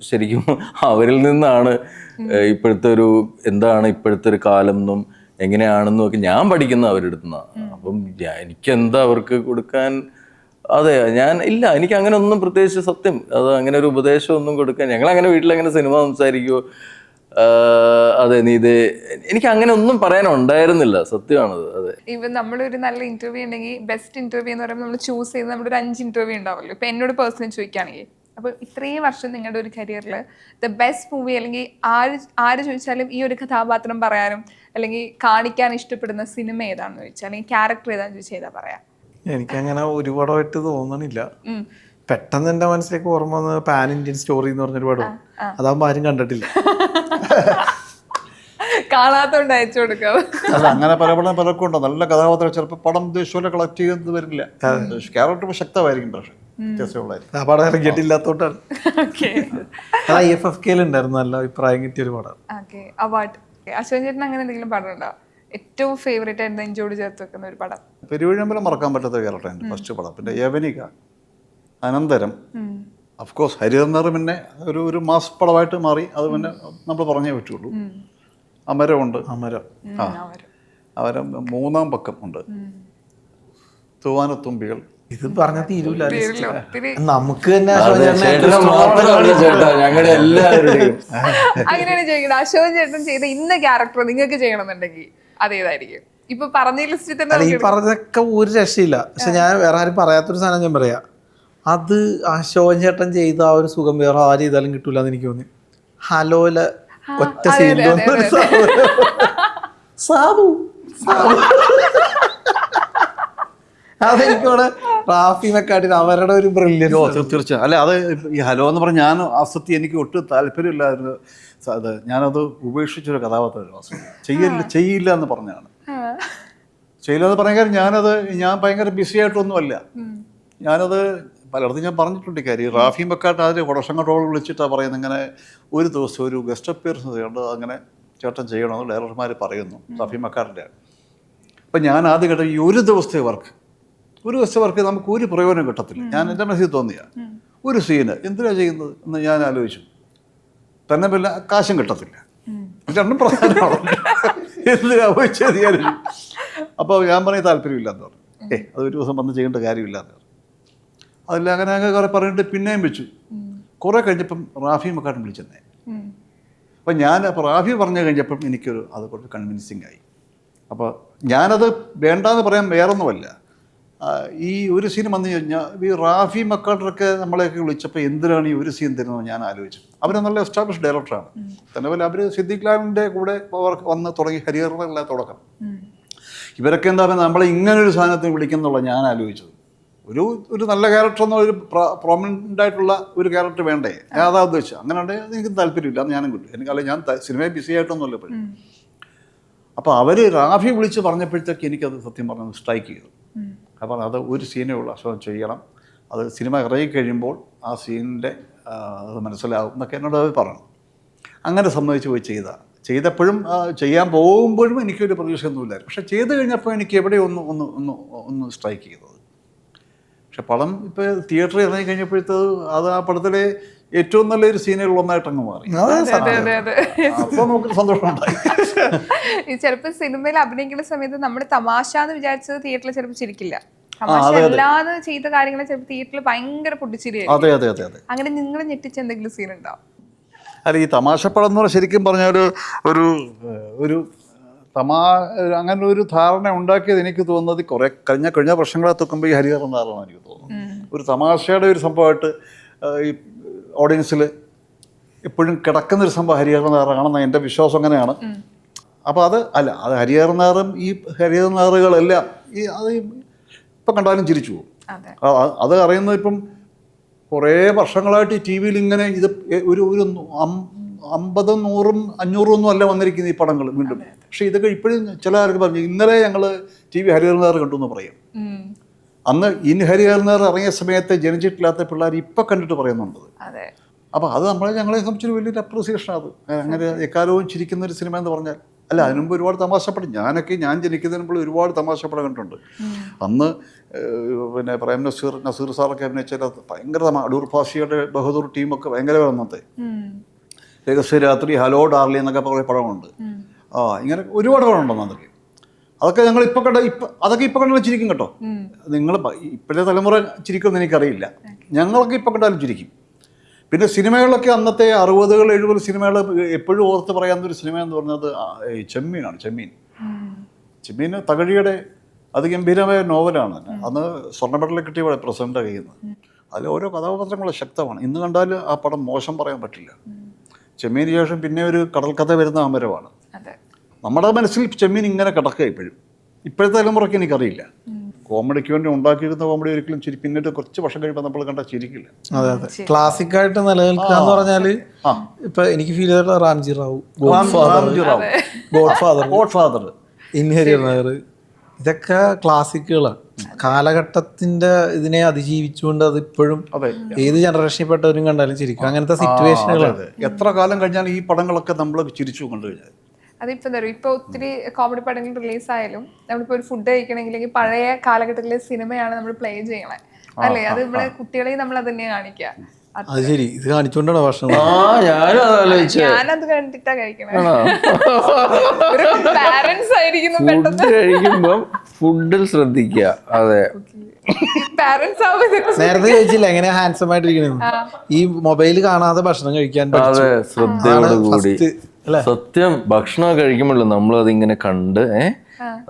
ശരിക്കും അവരിൽ നിന്നാണ് ഇപ്പോഴത്തെ എന്താണ് ഇപ്പോഴത്തെ ഒരു കാലം എന്നും എങ്ങനെയാണെന്നും ഒക്കെ ഞാൻ പഠിക്കുന്ന അവരുടെ അടുത്ത് നിന്നാണ്. അപ്പം എനിക്കെന്താ അവർക്ക് കൊടുക്കാൻ? അതെ, എനിക്ക് അങ്ങനെ ഒന്നും പ്രത്യേകിച്ച് സത്യം അത് അങ്ങനെ ഒരു ഉപദേശം ഒന്നും കൊടുക്കാൻ, ഞങ്ങളങ്ങനെ വീട്ടിലങ്ങനെ സിനിമ സംസാരിക്കുമോ അതെ എനിക്ക് അങ്ങനെ ഒന്നും പറയാനുണ്ടായിരുന്നില്ല, സത്യമാണത്. അതെ, ഇവൻ നമ്മളൊരു നല്ല ഇന്റർവ്യൂ ഉണ്ടെങ്കിൽ ബെസ്റ്റ് ഇന്റർവ്യൂ എന്ന് പറയുമ്പോൾ നമ്മൾ ചൂസ് ചെയ്ത് നമ്മുടെ ഒരു 5 ഇന്റർവ്യൂ ഉണ്ടാവുമല്ലോ. ഇപ്പൊ എന്നോട് പേഴ്സണലി ചോദിക്കുകയാണെങ്കിൽ, അപ്പൊ ഇത്രയും വർഷം നിങ്ങളുടെ ഒരു കരിയറിൽ ദ ബെസ്റ്റ് മൂവി അല്ലെങ്കിൽ ആര് ചോദിച്ചാലും ഈ ഒരു കഥാപാത്രം പറയാനും അല്ലെങ്കിൽ കാണിക്കാൻ ഇഷ്ടപ്പെടുന്ന സിനിമ ഏതാണെന്ന് ചോദിച്ചാൽ അല്ലെങ്കിൽ ക്യാരക്ടർ ഏതാണെന്ന് ചോദിച്ചാൽ ഏതാ പറയാ? എനിക്കങ്ങനെ ഒരുപാടായിട്ട് തോന്നണില്ല. പെട്ടെന്ന് എൻ്റെ മനസ്സിലേക്ക് ഓർമ്മ വന്നത് പാൻ ഇന്ത്യൻ സ്റ്റോറി എന്ന് പറഞ്ഞൊരു പടം. അതാകുമ്പോൾ ആരും കണ്ടിട്ടില്ല. കാണാത്തോണ്ട് അയച്ചു കൊടുക്കാം. അല്ല, അങ്ങനെ പലർക്കും ഉണ്ടോ നല്ല കഥാപാത്രം ചിലപ്പോൾ പടം ഉദ്ദേശിച്ചുപോലെ കളക്ട് ചെയ്യുന്നത് വരില്ല. ക്യാരക്ടർ ശക്തമായിരിക്കും, പക്ഷേ വ്യത്യാസമുള്ളതായിരിക്കും. ആ പടം ഇറങ്ങിയിട്ടില്ലാത്തോണ്ടാണ്. അത് IFFK ഉണ്ടായിരുന്നു, നല്ല അഭിപ്രായം കിട്ടിയൊരു പടം. അവാർഡ് അശ്വൻ ചേട്ടൻ അങ്ങനെ എന്തെങ്കിലും പടം ഉണ്ടോ ഏറ്റവും ഫേവറേറ്റ് ആയിട്ട് നെഞ്ചോട് ചേർത്ത് വെക്കുന്ന ഒരു പടം? പെരുവഴിയമ്പലം മറക്കാൻ പറ്റാത്ത ക്യാരക്ടർ എൻ്റെ ഫസ്റ്റ് പടം. പിന്നെ യവനിക, അനന്തരം, അഫ്കോഴ്സ് ഹരിഹരനർ പിന്നെ ഒരു മാസ് പടമായിട്ട് മാറി. അത് പിന്നെ നമ്മൾ പറഞ്ഞേ പറ്റുള്ളൂ. അമരമുണ്ട്, അമരം മൂന്നാം പക്കം ഉണ്ട്, തൂവാനത്തുമ്പികൾ. ഇത് പറഞ്ഞ തീരൂല. ഒത്തിരി നമുക്ക് തന്നെ ഞങ്ങളുടെ എല്ലാവരുടെയും അങ്ങനെയാണ് ചോദിക്കുന്നത്. അശോകൻ ചേട്ടൻ ചെയ്ത ഇന്ന ക്യാരക്ടർ നിങ്ങൾക്ക് ചെയ്യണമെന്നുണ്ടെങ്കിൽ അതേതായിരിക്കും? ഇപ്പൊ പറഞ്ഞ ലിസ്റ്റിൽ തന്നെ ഈ പറഞ്ഞതൊക്കെ ഒരു രക്ഷയില്ല. പക്ഷെ ഞാൻ വേറെ ആരും പറയാത്തൊരു സാധനം ഞാൻ പറയാം. അത് അശോകൻ ചേട്ടൻ ചെയ്ത ആ ഒരു സുഖം വേറെ ആര് ചെയ്താലും കിട്ടൂല എന്ന് എനിക്ക് തോന്നി. ഹലോല ഒറ്റ സീനിൽ സാബു അതെനിക്കവിടെ റാഫി മെക്കാട്ടിന് അവരുടെ ഒരു ബ്രില്യൻസ്. തീർച്ചയായും. അല്ല, അത് ഈ ഹലോ എന്ന് പറഞ്ഞാൽ ഞാൻ ആസക്തി എനിക്ക് ഒട്ടും താല്പര്യമില്ലായിരുന്നു. അത് ഞാനത് ഉപേക്ഷിച്ചൊരു കഥാപാത്രം ചെയ്യില്ല എന്ന് പറഞ്ഞാണ്. ചെയ്യില്ല എന്ന് പറഞ്ഞാൽ ഞാൻ ഭയങ്കര ബിസി ആയിട്ടൊന്നുമല്ല. ഞാനത് പലയിടത്തും ഞാൻ പറഞ്ഞിട്ടുണ്ട് കാര്യം. റാഫി മെക്കാട്ട് അതിൽ വർഷങ്ങളോളം വിളിച്ചിട്ടാണ് പറയുന്നത്, ഇങ്ങനെ ഒരു ദിവസം ഒരു ഗസ്റ്റ് അപ്പിയറൻസ് ചെയ്യേണ്ട അങ്ങനെ ചേട്ടൻ ചെയ്യണമെന്ന് ഡയറക്ടർമാർ പറയുന്നു. റാഫി മെക്കാട്ടിൻ്റെ. അപ്പം ഞാൻ ആദ്യം കേട്ട ഈ ഒരു ദിവസത്തെ വർക്ക് നമുക്ക് ഒരു പ്രയോജനം കിട്ടത്തില്ല. ഞാൻ എൻ്റെ മനസ്സിൽ തോന്നിയ ഒരു സീന് എന്തിനാണ് ചെയ്യുന്നത് എന്ന് ഞാൻ ആലോചിച്ചു. തന്നെ വല്ല കാശും കിട്ടത്തില്ല, രണ്ടും പ്രധാനമാണ്. എന്തിനാ ചെയ്ത് ഞാൻ. അപ്പോൾ ഞാൻ പറഞ്ഞ താല്പര്യമില്ല എന്ന് പറഞ്ഞു. അതൊരു ദിവസം വന്ന് ചെയ്യേണ്ട കാര്യമില്ല എന്ന് പറഞ്ഞു. അതിൽ അങ്ങനെ കുറെ പറഞ്ഞിട്ട് പിന്നെയും വെച്ചു. കുറെ കഴിഞ്ഞപ്പം റാഫി മെക്കാട്ടും വിളിച്ചെന്നേ. അപ്പം അപ്പോൾ റാഫി പറഞ്ഞു കഴിഞ്ഞപ്പം അത് കുറച്ച് കൺവിൻസിങ് ആയി. അപ്പോൾ ഞാനത് വേണ്ടാന്ന് പറയാൻ വേറൊന്നുമല്ല. ഈ ഒരു സീൻ വന്നു കഴിഞ്ഞാൽ ഈ റാഫി മെക്കാട്ടറൊക്കെ നമ്മളെയൊക്കെ വിളിച്ചപ്പോൾ എന്തിനാണ് ഈ ഒരു സീൻ തരുന്നത് ഞാൻ ആലോചിച്ചു. അവർ നല്ല എസ്റ്റാബ്ലിഷ് ഡയറക്ടറാണ്. തന്നെ പോലെ അവർ സിദ്ദിഖ് ലാലിൻ്റെ കൂടെ വന്ന് തുടങ്ങി ഹരിഹരനല്ല തുടക്കം. ഇവരൊക്കെ എന്താ പറയുക, നമ്മളെ ഇങ്ങനൊരു സാധനത്തിന് വിളിക്കുന്നുള്ള ഞാൻ ആലോചിച്ചത്. ഒരു നല്ല ക്യാരക്ടർ എന്ന ഒരു പ്രോമിനൻ്റ് ആയിട്ടുള്ള ഒരു ക്യാരക്ടർ വേണ്ടേ, ഞാൻ അതാ ഉദ്ദേശിച്ചത്. അങ്ങനെ ഉണ്ടെങ്കിൽ എനിക്ക് താല്പര്യമില്ല, അത് ഞാനും കിട്ടും. എനിക്കല്ല, ഞാൻ സിനിമയെ ബിസി ആയിട്ടൊന്നുമല്ല ഇപ്പോഴും. അപ്പോൾ അവർ റാഫി വിളിച്ച് പറഞ്ഞപ്പോഴത്തേക്ക് എനിക്കത് സത്യം പറഞ്ഞത് സ്ട്രൈക്ക് ചെയ്തു. അപ്പോൾ അത് ഒരു സീനേ ഉള്ളൂ, അശോകൻ ചെയ്യണം, അത് സിനിമ ഇറങ്ങിക്കഴിയുമ്പോൾ ആ സീനിൻ്റെ അത് മനസ്സിലാവും എന്നൊക്കെ എന്നോട് അവർ പറഞ്ഞു. അങ്ങനെ സമ്മതിച്ച് പോയി ചെയ്തപ്പോഴും ചെയ്യാൻ പോകുമ്പോഴും എനിക്കൊരു പ്രതീക്ഷയൊന്നുമില്ലായിരുന്നു. പക്ഷെ ചെയ്ത് കഴിഞ്ഞപ്പോൾ എനിക്ക് എവിടെ ഒന്ന് സ്ട്രൈക്ക് ചെയ്തത്. പക്ഷെ പടം ഇപ്പോൾ തിയേറ്ററിൽ ഇറങ്ങി കഴിഞ്ഞപ്പോഴത്തെ അത് ആ പടത്തിലെ ഏറ്റവും നല്ലൊരു സീനുകൾ ഒന്നായിട്ട് അങ്ങ് മാറി. അപ്പോൾ നമുക്ക് സന്തോഷമുണ്ടായി. ചിലപ്പോൾ സിനിമയിൽ അഭിനയിക്കുന്ന സമയത്ത് നമ്മൾ തമാശ എന്ന് വിചാരിച്ചത് തിയേറ്ററിൽ ചിലപ്പോൾ ചിരിക്കില്ല. തമാശ അല്ലാതെ ചെയ്ത കാര്യങ്ങൾ ചിലപ്പോൾ തിയേറ്ററിൽ ഭയങ്കര പൊട്ടിച്ചിരിയായിരിക്കും. അതെ. അങ്ങനെ നിങ്ങൾ ഞെട്ടിച്ച എന്തെങ്കിലും സീൻ ഉണ്ടോ? അല്ല, ഈ തമാശപ്പടം എന്ന് പറഞ്ഞാൽ ശരിക്കും പറഞ്ഞാൽ ഒരു അങ്ങനെ ഒരു ധാരണ ഉണ്ടാക്കിയത് എനിക്ക് തോന്നുന്നത് കഴിഞ്ഞ വർഷങ്ങളെ തൊക്കുമ്പോൾ ഈ ഹരിഹരനാറാണ് എനിക്ക് തോന്നുന്നത്. ഒരു തമാശയുടെ ഒരു സംഭവമായിട്ട് ഈ ഓഡിയൻസിൽ എപ്പോഴും കിടക്കുന്നൊരു സംഭവം ഹരിഹരനാറാണെന്ന് എൻ്റെ വിശ്വാസം അങ്ങനെയാണ്. അപ്പോൾ അത് ഹരിഹരനാറും ഈ ഹരിഹരനാറുകളെല്ലാം അത് ഇപ്പം കണ്ടാലും ചിരിച്ചു പോകും. അത് അറിയുന്നത് ഇപ്പം കുറേ വർഷങ്ങളായിട്ട് ടി വിയിൽ ഇങ്ങനെ ഇത് ഒരു 50, 100, 500 ഒന്നും അല്ല വന്നിരിക്കുന്ന ഈ പടങ്ങൾ വീണ്ടും. പക്ഷേ ഇതൊക്കെ ഇപ്പോഴും ചില ആൾക്ക് പറഞ്ഞു, ഇന്നലെ ഞങ്ങൾ TV ഹരിഹരനാർ കണ്ടു എന്ന് പറയും. അന്ന് ഹരിഹരനാർ ഇറങ്ങിയ സമയത്ത് ജനിച്ചിട്ടില്ലാത്ത പിള്ളേർ ഇപ്പം കണ്ടിട്ട് പറയുന്നുണ്ട്. അപ്പോൾ അത് ഞങ്ങളെ സംബന്ധിച്ചൊരു വലിയൊരു അപ്രീസിയേഷൻ. അത് അങ്ങനെ എക്കാലവും ചിരിക്കുന്ന ഒരു സിനിമ എന്ന് പറഞ്ഞാൽ. അല്ല, അതിനുമുമ്പ് ഒരുപാട് തമാശപ്പടം ഞാൻ ജനിക്കുന്നതിന് മുമ്പ് ഒരുപാട് തമാശപ്പടം കണ്ടിട്ടുണ്ട്. അന്ന് പിന്നെ പ്രേം നസീർ സാറൊക്കെ അഭിനയിച്ചാൽ ഭയങ്കര അടൂർ ഭാഷിയുടെ ബഹദൂർ ടീമൊക്കെ ഭയങ്കര വന്നത്തെ. രഹസ്യരാത്രി, ഹലോ ഡാർലി എന്നൊക്കെ കുറേ പടമുണ്ട്. ഇങ്ങനെ ഒരുപാട് പടമുണ്ടെന്ന് അതൊക്കെ ഞങ്ങൾ അതൊക്കെ ഇപ്പോൾ കണ്ടാലും ചിരിക്കും കേട്ടോ. നിങ്ങൾ ഇപ്പോഴത്തെ തലമുറ ചിരിക്കുമെന്ന് എനിക്കറിയില്ല. ഞങ്ങളൊക്കെ ഇപ്പോൾ കണ്ടാലും ചിരിക്കും. പിന്നെ സിനിമകളിലൊക്കെ അന്നത്തെ 60, 70 സിനിമകൾ എപ്പോഴും ഓർത്ത് പറയാവുന്നൊരു സിനിമ എന്ന് പറഞ്ഞത് ചെമ്മീനാണ്. ചെമ്മീൻ തകഴിയുടെ അതിഗംഭീരമായ നോവലാണ്. അന്ന് സ്വർണ്ണ മെഡൽ കിട്ടിയ പ്രസിഡന്റ് കഴിയുന്നത്. അതിൽ ഓരോ കഥാപാത്രങ്ങളും ശക്തമാണ്. ഇന്ന് കണ്ടാൽ ആ പടം മോശം പറയാൻ പറ്റില്ല. ചെമ്മീന് ശേഷം പിന്നെ ഒരു കടൽ കഥ വരുന്ന അമരമാണ്. നമ്മുടെ മനസ്സിൽ ചെമ്മീൻ ഇങ്ങനെ കിടക്കുക ഇപ്പോഴും. ഇപ്പോഴത്തെ തലമുറയ്ക്ക് എനിക്കറിയില്ല. കോമഡിക്ക് വേണ്ടി ഉണ്ടാക്കിയിരുന്ന കോമഡി ഒരിക്കലും പിന്നീട് കുറച്ച് വർഷം കഴിയുമ്പോൾ നമ്മൾ കണ്ടാൽ ചിരിക്കില്ല. അതെ അതെ, ക്ലാസിക് ആയിട്ട് നിലനിൽക്കുക എന്ന് പറഞ്ഞാല് ഇപ്പൊ എനിക്ക് ഫീൽ ചെയ്തിട്ടുള്ള റാംജി റാവു, ഗോഡ് ഫാദർ, ഇൻഹരിയർ നഗർ, ഇതൊക്കെ ക്ലാസിക്കുകളാണ്. കാലഘട്ടത്തിന്റെ ഇതിനെ അതിജീവിച്ചുകൊണ്ട് അത് ഇപ്പോഴും ഏത് ജനറേഷനിൽ പെട്ടവരും കണ്ടാലും ചിരിക്കും. അങ്ങനത്തെ സിറ്റുവേഷനുകളാണ്. എത്ര കാലം കഴിഞ്ഞാൽ ഈ പടങ്ങളൊക്കെ നമ്മൾ ചിരിച്ചു കണ്ടു കഴിഞ്ഞാൽ. അതിപ്പോ എന്താ പറയുക, ഇപ്പൊ ഒത്തിരി കോമഡി പടങ്ങൾ റിലീസ് ആയാലും നമ്മളിപ്പോ ഒരു ഫുഡ് കഴിക്കണമെങ്കിൽ പഴയ കാലഘട്ടത്തിലെ സിനിമയാണ് നമ്മൾ പ്ലേ ചെയ്യണേ, അല്ലേ? അത് നമ്മളെ കുട്ടികളെയും നമ്മൾ അത് തന്നെയാണ് കാണിക്കുക. അത് ശരി, ഇത് കാണിച്ചോണ്ടാണ് ഭക്ഷണം. ഞാനത് കണ്ടിട്ടാ കഴിക്കണേ. ഒരു പാരന്റ്സ് ആയിരിക്കുന്നു പെട്ടെന്ന് കഴിക്കുമ്പോ ഫുഡിൽ ശ്രദ്ധിക്കുക. അതെ, പാരന്റ്സ് ആവുമ്പോൾ നേരത്തെ ചോദിച്ചില്ല എങ്ങനെയാ ഹാൻസം ആയിട്ടിരിക്കണെന്ന്. ഈ മൊബൈൽ കാണാതെ ഭക്ഷണം കഴിക്കാൻ അതെ, ശ്രദ്ധയോടുകൂടി. സത്യം, ഭക്ഷണം കഴിക്കുമ്പോഴല്ലോ നമ്മൾ അതിങ്ങനെ കണ്ട്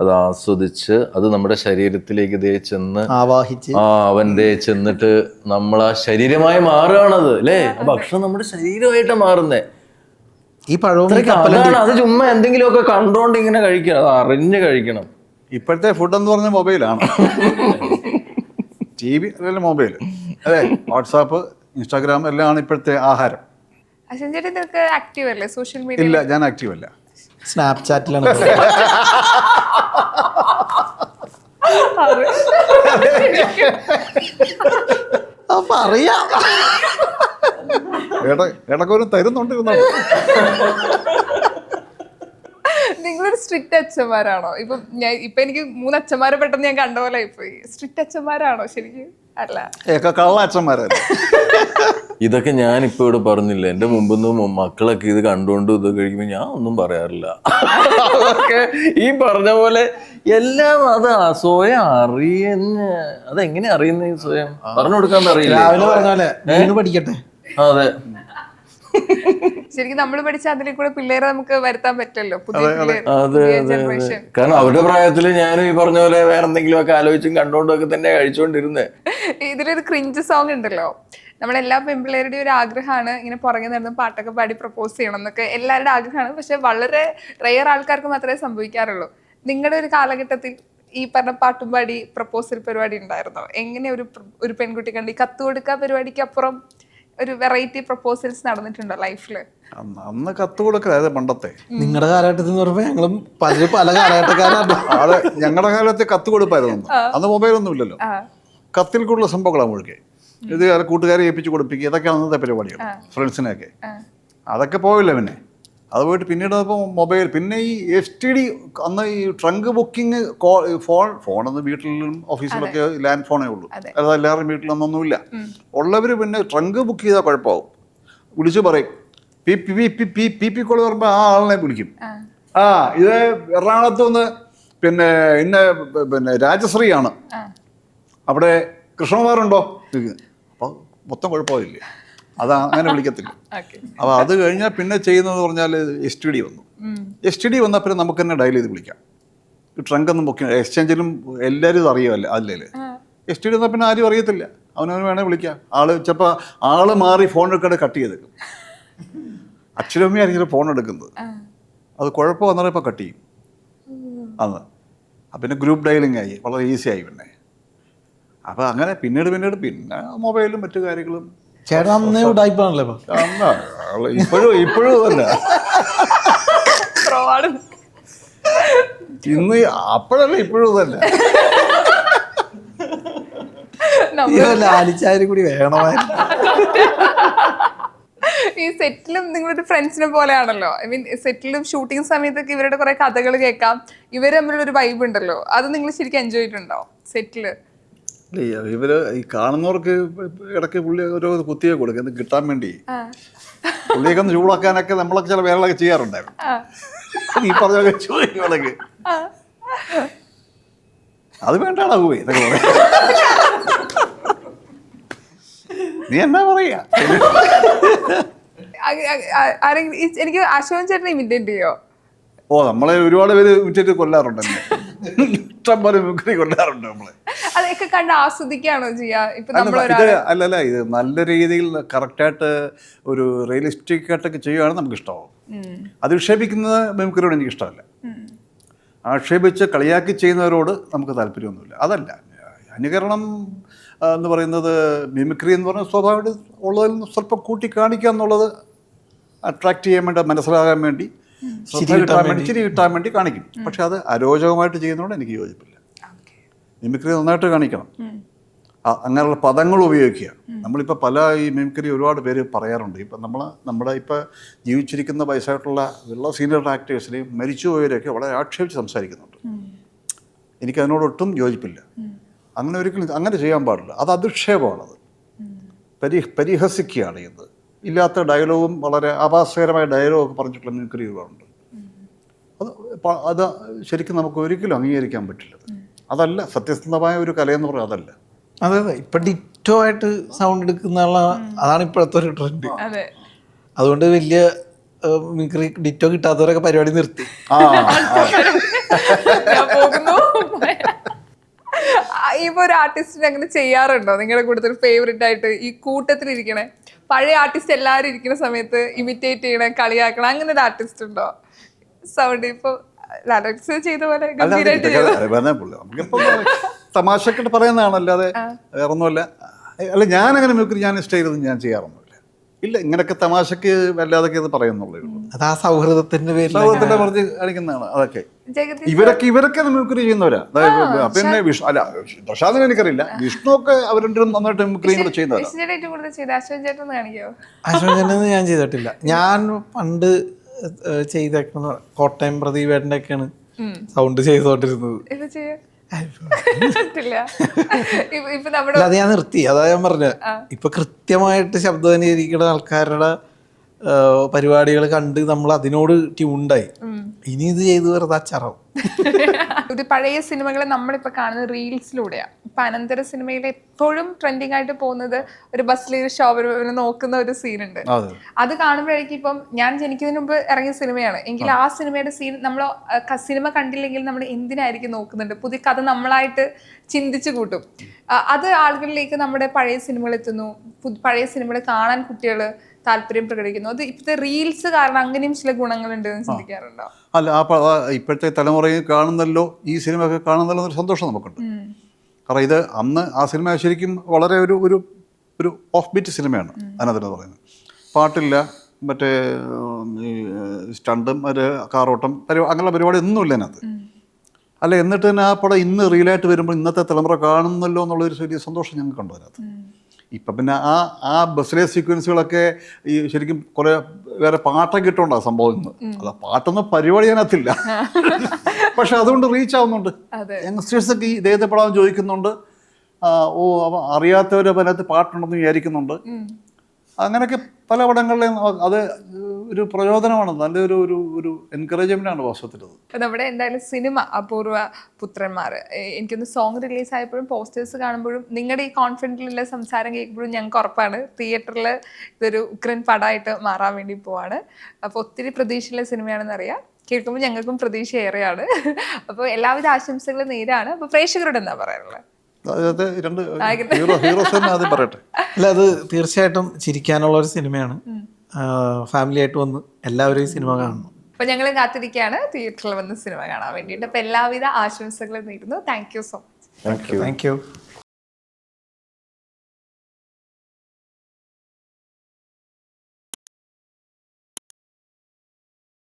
അത് ആസ്വദിച്ച് അത് നമ്മുടെ ശരീരത്തിലേക്ക് ദേ ചെന്ന് ആവാഹിച്ച് അവൻ ദേ ചെന്നിട്ട് നമ്മൾ ആ ശരീരമായി മാറുകയാണത്, അല്ലേ? ആ ഭക്ഷണം നമ്മുടെ ശരീരമായിട്ട് മാറുന്നേ. ഈ പഴവും അത് ചുമ്മാ എന്തെങ്കിലുമൊക്കെ കണ്ടോണ്ട് ഇങ്ങനെ കഴിക്കണം, അത് അറിഞ്ഞ് കഴിക്കണം. ഇപ്പോഴത്തെ ഫുഡ് എന്ന് പറഞ്ഞാൽ മൊബൈലാണ്. TV അല്ലെങ്കിൽ മൊബൈൽ, അതെ, വാട്സാപ്പ്, ഇൻസ്റ്റാഗ്രാം എല്ലാമാണ് ഇപ്പോഴത്തെ ആഹാരം. അശ്വിൻ ചേട്ടൻ ഇതൊക്കെ ആക്റ്റീവ് അല്ലേ സോഷ്യൽ മീഡിയ? ഇല്ല, ഞാൻ ആക്റ്റീവ് അല്ല. സ്നാപ്ചാറ്റിലാണ്. ഇടക്കൊരു തരുന്നുണ്ടിരുന്നോ? നിങ്ങളൊരു സ്ട്രിക്റ്റ് അച്ഛന്മാരാണോ? ഇപ്പൊ എനിക്ക് 3 അച്ഛന്മാരെ പെട്ടെന്ന് ഞാൻ കണ്ട പോലെ ആയിപ്പോയി. സ്ട്രിക്റ്റ് അച്ഛന്മാരാണോ ശരിക്കും? അല്ല, കള്ള അച്ഛന്മാരല്ലേ. ഇതൊക്കെ ഞാൻ ഇപ്പൊ ഇവിടെ പറഞ്ഞില്ല, എന്റെ മുമ്പൊന്നും മക്കളൊക്കെ ഇത് കണ്ടുകൊണ്ട് ഇത് കഴിക്കുമ്പോ ഞാൻ ഒന്നും പറയാറില്ല. അതൊക്കെ ഈ പറഞ്ഞ പോലെ എല്ലാം അത് സ്വയം അറിയുന്ന. അതെങ്ങനെ അറിയുന്ന സ്വയം പറഞ്ഞു കൊടുക്കാൻ അറിയില്ല. രാവിലെ പറഞ്ഞ പഠിക്കട്ടെ. അതെ, ശരിക്കും നമ്മൾ പഠിച്ച അതിലേക്ക് കൂടെ പിള്ളേരെ നമുക്ക് വരുത്താൻ പറ്റുമല്ലോ, പുതിയ ജനറേഷൻ. കാരണം അവരുടെ പ്രായത്തില് ഞാനും ഈ പറഞ്ഞ പോലെ വേറെ എന്തെങ്കിലും ഒക്കെ ആലോചിച്ചും കണ്ടോണ്ടൊക്കെ തന്നെ കഴിച്ചുകൊണ്ടിരുന്നേ. ഇതിലൊരു ക്രിഞ്ച് സോങ് ഉണ്ടല്ലോ, നമ്മളെല്ലാ പെൺപിള്ളേരുടെയും ഒരു ആഗ്രഹമാണ് ഇങ്ങനെ പുറകെ നടന്ന് പാട്ടൊക്കെ പാടി പ്രപ്പോസ് ചെയ്യണം എന്നൊക്കെ എല്ലാവരുടെ ആഗ്രഹമാണ്. പക്ഷെ വളരെ റെയർ ആൾക്കാർക്ക് മാത്രമേ സംഭവിക്കാറുള്ളൂ. നിങ്ങളുടെ ഒരു കാലഘട്ടത്തിൽ ഈ പറഞ്ഞ പാട്ടും പാടി പ്രപ്പോസൽ പരിപാടി ഉണ്ടായിരുന്നോ? എങ്ങനെ ഒരു പെൺകുട്ടി കണ്ട് ഈ കത്ത് കൊടുക്കുക പരിപാടിക്ക് അപ്പുറം ഒരു വെറൈറ്റി പ്രപ്പോസൽസ് നടന്നിട്ടുണ്ടോ ലൈഫില്? അന്ന് കത്ത് കൊടുക്കുക പണ്ടത്തെ. നിങ്ങളുടെ കാലഘട്ടത്തിൽ എന്ന് പറയുമ്പോൾ ഞങ്ങളും പല കാലഘട്ടക്കാരാണ്. അതെ, ഞങ്ങളുടെ കാലത്ത് കത്ത് കൊടുപ്പായിരുന്നു. അന്ന് മൊബൈലൊന്നും ഇല്ലല്ലോ. കത്തിൽ കൂടുതൽ സംഭവങ്ങളാണ് മുഴുക്കെ. ഇത് കൂട്ടുകാരെ ഏൽപ്പിച്ച് കൊടുപ്പിക്കുക, ഇതൊക്കെ അന്നത്തെ പരിപാടികൾ. ഫ്രണ്ട്സിനെയൊക്കെ അതൊക്കെ പോയില്ല. പിന്നെ അത് പോയിട്ട് പിന്നീട് ഇപ്പോൾ മൊബൈൽ, പിന്നെ ഈ STD, അന്ന് ഈ ട്രങ്ക് ബുക്കിംഗ്, ഫോണൊന്ന് വീട്ടിലും ഓഫീസിലൊക്കെ ലാൻഡ് ഫോണേ ഉള്ളൂ. അതായത് എല്ലാവരുടെയും വീട്ടിലൊന്നൊന്നുമില്ല. ഉള്ളവർ പിന്നെ ട്രങ്ക് ബുക്ക് ചെയ്താൽ കുഴപ്പമാവും. വിളിച്ചു പറയും, പി കോൾ പറയുമ്പോൾ ആ ആളിനെ വിളിക്കും. ഇത് എറണാകുളത്ത് നിന്ന് പിന്നെ രാജശ്രീയാണ്, അവിടെ കൃഷ്ണകുമാറുണ്ടോ? അപ്പോൾ മൊത്തം കുഴപ്പമില്ലേ, അത് അങ്ങനെ വിളിക്കത്തില്ല. അപ്പോൾ അത് കഴിഞ്ഞാൽ പിന്നെ ചെയ്യുന്നത് പറഞ്ഞാൽ STD വന്നു. STD വന്നാൽ പിന്നെ നമുക്ക് തന്നെ ഡയൽ ചെയ്ത് വിളിക്കാം. ട്രങ്ക് ഒന്നും ബുക്ക് എക്സ്ചേഞ്ചിലും എല്ലാവരും ഇത് അറിയുമല്ലേ, അല്ലേ? STD വന്നാൽ പിന്നെ ആരും അറിയത്തില്ല, അവനവന് വേണേൽ വിളിക്കാം. ചിലപ്പോൾ ആള് മാറി ഫോൺ എടുക്കാതെ കട്ട് ചെയ്തേക്കും. അച്ഛനമ്മയായിരിക്കും ഫോൺ എടുക്കുന്നത്. അത് കുഴപ്പം വന്നാൽ ഇപ്പോൾ കട്ട് ചെയ്യും അന്ന്. പിന്നെ ഗ്രൂപ്പ് ഡയലിംഗ് ആയി, വളരെ ഈസി ആയി. പിന്നെ അപ്പോൾ അങ്ങനെ പിന്നീട് പിന്നെ മൊബൈലും മറ്റു കാര്യങ്ങളും. ചേട്ടൻ അന്നേ ഉടായിപ്പാണല്ലേ ഇപ്പോഴും തന്നെ. ഇന്ന് അപ്പോഴല്ല, ഇപ്പോഴും തന്നെ. ലാലിച്ചാരും കൂടി വേണമായിരുന്നു. ഈ സെറ്റിലും നിങ്ങളൊരു ഫ്രണ്ട്സിനെ പോലെയാണല്ലോ. ഐ മീൻ സെറ്റിലും ഷൂട്ടിംഗ് സമയത്തൊക്കെ ഇവരുടെ കുറെ കഥകൾ കേൾക്കാം. ഇവർ തമ്മിലൊരു വൈബ് ഉണ്ടല്ലോ, അത് നിങ്ങൾ ശരിക്കും എൻജോയ് ചെയ്തിട്ടുണ്ടോ സെറ്റില്? ഇവര് ഈ കാണുന്നവർക്ക് ഇടയ്ക്ക് പുള്ളി ഓരോ കുത്തിയെ കൊടുക്കും, എന്ത് കിട്ടാൻ വേണ്ടി. പുള്ളിയൊക്കെ ഒന്ന് ചൂടാക്കാനൊക്കെ നമ്മളൊക്കെ ചില വേറെയൊക്കെ ചെയ്യാറുണ്ടായിരുന്നു. ഈ പറഞ്ഞൊക്കെ ചോദിക്കും, അത് വേണ്ടാണോ പോയി എന്നൊക്കെ പറയാം. നീ എന്നാ പറയാ? എനിക്ക് അശോകൻ ചേട്ടനെ ഇമിറ്റേറ്റ് ചെയ്യോ? നമ്മളെ ഒരുപാട് പേര് ഇമിറ്റേറ്റ് കൊല്ലാറുണ്ട്. ഇഷ്ടം പോലെ മിമിക്രി കൊല്ലാറുണ്ട് നമ്മളെ. അതൊക്കെ കണ്ട് ആസ്വദിക്കുകയാണോ ചെയ്യാ? അല്ലല്ല, ഇത് നല്ല രീതിയിൽ കറക്റ്റായിട്ട് ഒരു റിയലിസ്റ്റിക് ആയിട്ടൊക്കെ ചെയ്യുകയാണെങ്കിൽ നമുക്ക് ഇഷ്ടമാവും. അത് വിക്ഷേപിക്കുന്നത് മിമിക്രിയോട് എനിക്ക് ഇഷ്ടമല്ല. ആക്ഷേപിച്ച് കളിയാക്കി ചെയ്യുന്നവരോട് നമുക്ക് താല്പര്യമൊന്നുമില്ല. അതല്ല അനുകരണം എന്ന് പറയുന്നത്, മിമിക്രി എന്ന് പറഞ്ഞാൽ സ്വാഭാവികമായിട്ട് ഉള്ളതിൽ നിന്ന് സ്വല്പം കൂട്ടി കാണിക്കുക എന്നുള്ളത് അട്രാക്റ്റ് ചെയ്യാൻ വേണ്ടി, മനസ്സിലാകാൻ വേണ്ടി, ശ്രദ്ധ കിട്ടാൻ വേണ്ടി, ചിരി കിട്ടാൻ വേണ്ടി കാണിക്കും. പക്ഷെ അത് അരോചകമായിട്ട് ചെയ്യുന്നതുകൊണ്ട് എനിക്ക് യോജിപ്പില്ല. മിമിക്രി നന്നായിട്ട് കാണിക്കണം, അങ്ങനെയുള്ള പദങ്ങൾ ഉപയോഗിക്കുക. നമ്മളിപ്പോൾ പല ഈ മിമിക്രി ഒരുപാട് പേര് പറയാറുണ്ട്. ഇപ്പം നമ്മുടെ ഇപ്പോൾ ജീവിച്ചിരിക്കുന്ന വയസ്സായിട്ടുള്ള ഉള്ള സീനിയർ ആക്ടേഴ്സിനെയും മരിച്ചുപോയവരെയൊക്കെ വളരെ ആക്ഷേപിച്ച് സംസാരിക്കുന്നുണ്ട്. എനിക്കതിനോടൊട്ടും യോജിപ്പില്ല. അങ്ങനെ ഒരിക്കലും അങ്ങനെ ചെയ്യാൻ പാടില്ല. അത് അധിക്ഷേപമാണത്, പരിഹസിക്കുകയാണ് ചെയ്യുന്നത്. ഇല്ലാത്ത ഡയലോഗും വളരെ ആഭാസകരമായ ഡയലോഗൊക്കെ പറഞ്ഞിട്ടുള്ള മിമിക്രി ഒരുപാടുണ്ട്. അത് ശരിക്കും നമുക്ക് ഒരിക്കലും അംഗീകരിക്കാൻ പറ്റില്ല. അതല്ല സത്യസന്ധമായ ഒരു കലയെന്ന് പറഞ്ഞാൽ അതല്ല. അതെ അതെ, ഇപ്പൊ ഡിറ്റോ ആയിട്ട് സൗണ്ട് എടുക്കുന്ന അതാണ് ഇപ്പോഴത്തെ ഒരു ട്രെൻഡ്. അതുകൊണ്ട് വലിയ മിമിക്രി ഡിറ്റോ കിട്ടാത്തവരൊക്കെ പരിപാടി നിർത്തി. ഇപ്പൊ ഒരു ആർട്ടിസ്റ്റിന് അങ്ങനെ ചെയ്യാറുണ്ടോ? നിങ്ങളുടെ കൂട്ടത്തിൽ ഫേവറേറ്റ് ആയിട്ട് ഈ കൂട്ടത്തിലിരിക്കണേ പഴയ ആർട്ടിസ്റ്റ് എല്ലാവരും ഇരിക്കുന്ന സമയത്ത് ഇമിറ്റേറ്റ് ചെയ്യണേ, കളിയാക്കണം, അങ്ങനെ ഒരു ആർട്ടിസ്റ്റ് ഉണ്ടോ? സൗണ്ട് ഇപ്പൊ ലാലക്സ് ചെയ്ത പോലെ തമാശക്കെട്ട് പറയുന്നതാണ്, അല്ലാതെ വേറൊന്നുമല്ല. അല്ല ഞാനങ്ങനെ മിമിക്രി ഞാൻ ഇഷ്ടം ചെയ്തത് ഞാൻ ചെയ്യാറൊന്നുമില്ല. ഇല്ല, ഇങ്ങനെയൊക്കെ തമാശക്ക് വല്ലാതൊക്കെ ഇത് പറയുന്നുള്ളൂ. അത് ആ സൗഹൃദത്തിന്റെ പേരിൽ സൗഹൃദത്തിന്റെ പറഞ്ഞ് കാണിക്കുന്നതാണ് അതൊക്കെ. ഇവരൊക്കെ മിമിക്രി ചെയ്യുന്നവരാ. പിന്നെ അല്ല പ്രശാന്തിന് എനിക്കറിയില്ല, വിഷ്ണു ഒക്കെ അവർ രണ്ടും നന്നായിട്ട് മിമിക്രി കൂടെ ചെയ്യുന്നവരാ. അശോകനെന്ന് ഞാൻ ചെയ്തിട്ടില്ല. ഞാൻ പണ്ട് ചെയ്തേക്കുന്ന കോട്ടയം പ്രദീപേട്ടൻ്റെ ഒക്കെയാണ് സൗണ്ട് ചെയ്തോണ്ടിരുന്നത്. അത് ഞാൻ നിർത്തി. അതാ ഞാൻ പറഞ്ഞത്, ഇപ്പൊ കൃത്യമായിട്ട് ശബ്ദം അനുകരിക്കുന്ന ആൾക്കാരുടെ പരിപാടികൾ കണ്ട് നമ്മൾ അതിനോട് ട്യൂണ്ടായി. ഇനി ഇത് ചെയ്തു വെറുതെ അച്ചറാവും. ഇത് പഴയ സിനിമകളെ നമ്മളിപ്പോൾ കാണുന്നത് റീൽസിലൂടെയാണ്. ഇപ്പം അനന്തര സിനിമയിൽ എപ്പോഴും ട്രെൻഡിങ് ആയിട്ട് പോകുന്നത് ഒരു ബസ്സിൽ ശോഭന നോക്കുന്ന ഒരു സീനുണ്ട്. അത് കാണുമ്പോഴേക്കും ഇപ്പം ഞാൻ ജനിക്കുന്നതിന് മുമ്പ് ഇറങ്ങിയ സിനിമയാണ് എങ്കിൽ ആ സിനിമയുടെ സീൻ നമ്മൾ സിനിമ കണ്ടില്ലെങ്കിൽ നമ്മൾ എന്തിനായിരിക്കും നോക്കുന്നുണ്ട്, പുതിയ കഥ നമ്മളായിട്ട് ചിന്തിച്ചു കൂട്ടും. അത് ആളുകളിലേക്ക് നമ്മുടെ പഴയ സിനിമകൾ എത്തുന്നു, പഴയ സിനിമകൾ കാണാൻ കുട്ടികൾ താല്പര്യം പ്രകടിക്കുന്നു. അത് ഇപ്പോഴത്തെ റീൽസ് കാരണം അങ്ങനെയും ചില ഗുണങ്ങളുണ്ട് എന്ന് ചിന്തിക്കാറുണ്ടോ? അല്ല, ഇപ്പോഴത്തെ തലമുറയിൽ കാണുന്നല്ലോ, ഈ സിനിമയൊക്കെ കാണുന്നല്ലോ എന്നൊരു സന്തോഷം നമുക്കുണ്ട്. കാരണം ഇത് അന്ന് ആ സിനിമ ശരിക്കും വളരെ ഒരു ഓഫ് ബീറ്റ് സിനിമയാണ്. അതിനകത്ത് പറയുന്നത് പാട്ടില്ല, മറ്റേ ഈ സ്റ്റണ്ടും ഒരു കാറോട്ടം അങ്ങനെയുള്ള പരിപാടി ഒന്നുമില്ല അതിനകത്ത്. അല്ല, എന്നിട്ട് തന്നെ ആ പടം ഇന്ന് റീലായിട്ട് വരുമ്പോൾ ഇന്നത്തെ തലമുറ കാണുന്നല്ലോ എന്നുള്ളൊരു വലിയ സന്തോഷം ഞങ്ങൾക്കുണ്ട് അതിനകത്ത്. ഇപ്പം പിന്നെ ആ ബസ്സിലെ സീക്വൻസുകളൊക്കെ ഈ ശരിക്കും കുറേ വേറെ പാട്ടൊക്കെ ഇട്ടുണ്ടാകും സംഭവം ഇന്ന്. അല്ല, പാട്ടൊന്നും പരിപാടി അതിനകത്തില്ല, പക്ഷെ അതുകൊണ്ട് റീച്ച് ആവുന്നുണ്ട്. യങ്സ്റ്റേഴ്സൊക്കെ ഈ ഇദ്ദേഹത്തെ പടം ചോദിക്കുന്നുണ്ട്. അറിയാത്തവർ അതിനകത്ത് പാട്ടുണ്ടെന്ന് വിചാരിക്കുന്നുണ്ട്. അങ്ങനെയൊക്കെ പല പടങ്ങളിലും അത് ഒരു പ്രചോദനമാണ്, നല്ലൊരു ഒരു എൻകറേജ്മെൻ്റാണ് വാസ്തവത്തിലത്. നമ്മുടെ എന്തായാലും സിനിമ അപൂർവ പുത്രന്മാർ, എനിക്കൊന്ന് സോങ് റിലീസ് ആയപ്പോഴും പോസ്റ്റേഴ്സ് കാണുമ്പോഴും നിങ്ങളുടെ ഈ കോൺഫിഡൻറ്റിലുള്ള സംസാരം കേൾക്കുമ്പോഴും ഞങ്ങൾക്ക് ഉറപ്പാണ് തിയേറ്ററിൽ ഇതൊരു ഉഗ്രൻ പടമായിട്ട് മാറാൻ വേണ്ടി പോവാണ്. അപ്പോൾ ഒത്തിരി പ്രതീക്ഷയുള്ള സിനിമയാണെന്ന് അറിയാം. കേൾക്കുമ്പോൾ ഞങ്ങൾക്കും പ്രതീക്ഷ ഏറെയാണ്. അപ്പോൾ എല്ലാവിധ ആശംസകളും നേരാണ്. അപ്പോൾ പ്രേക്ഷകരോട് എന്താ പറയാനുള്ളത്? പറയട്ടെ. അല്ല, അത് തീർച്ചയായിട്ടും ചിരിക്കാനുള്ള ഒരു സിനിമയാണ്. ഫാമിലി ആയിട്ട് വന്ന് എല്ലാവരും ഈ സിനിമ കാണണം. അപ്പൊ ഞങ്ങൾ കാത്തിരിക്കുകയാണ് തിയേറ്ററിൽ വന്ന് സിനിമ കാണാൻ വേണ്ടിയിട്ട്. അപ്പൊ എല്ലാവിധ ആശംസകളും നേരുന്നു. Thank you so much. Thank you.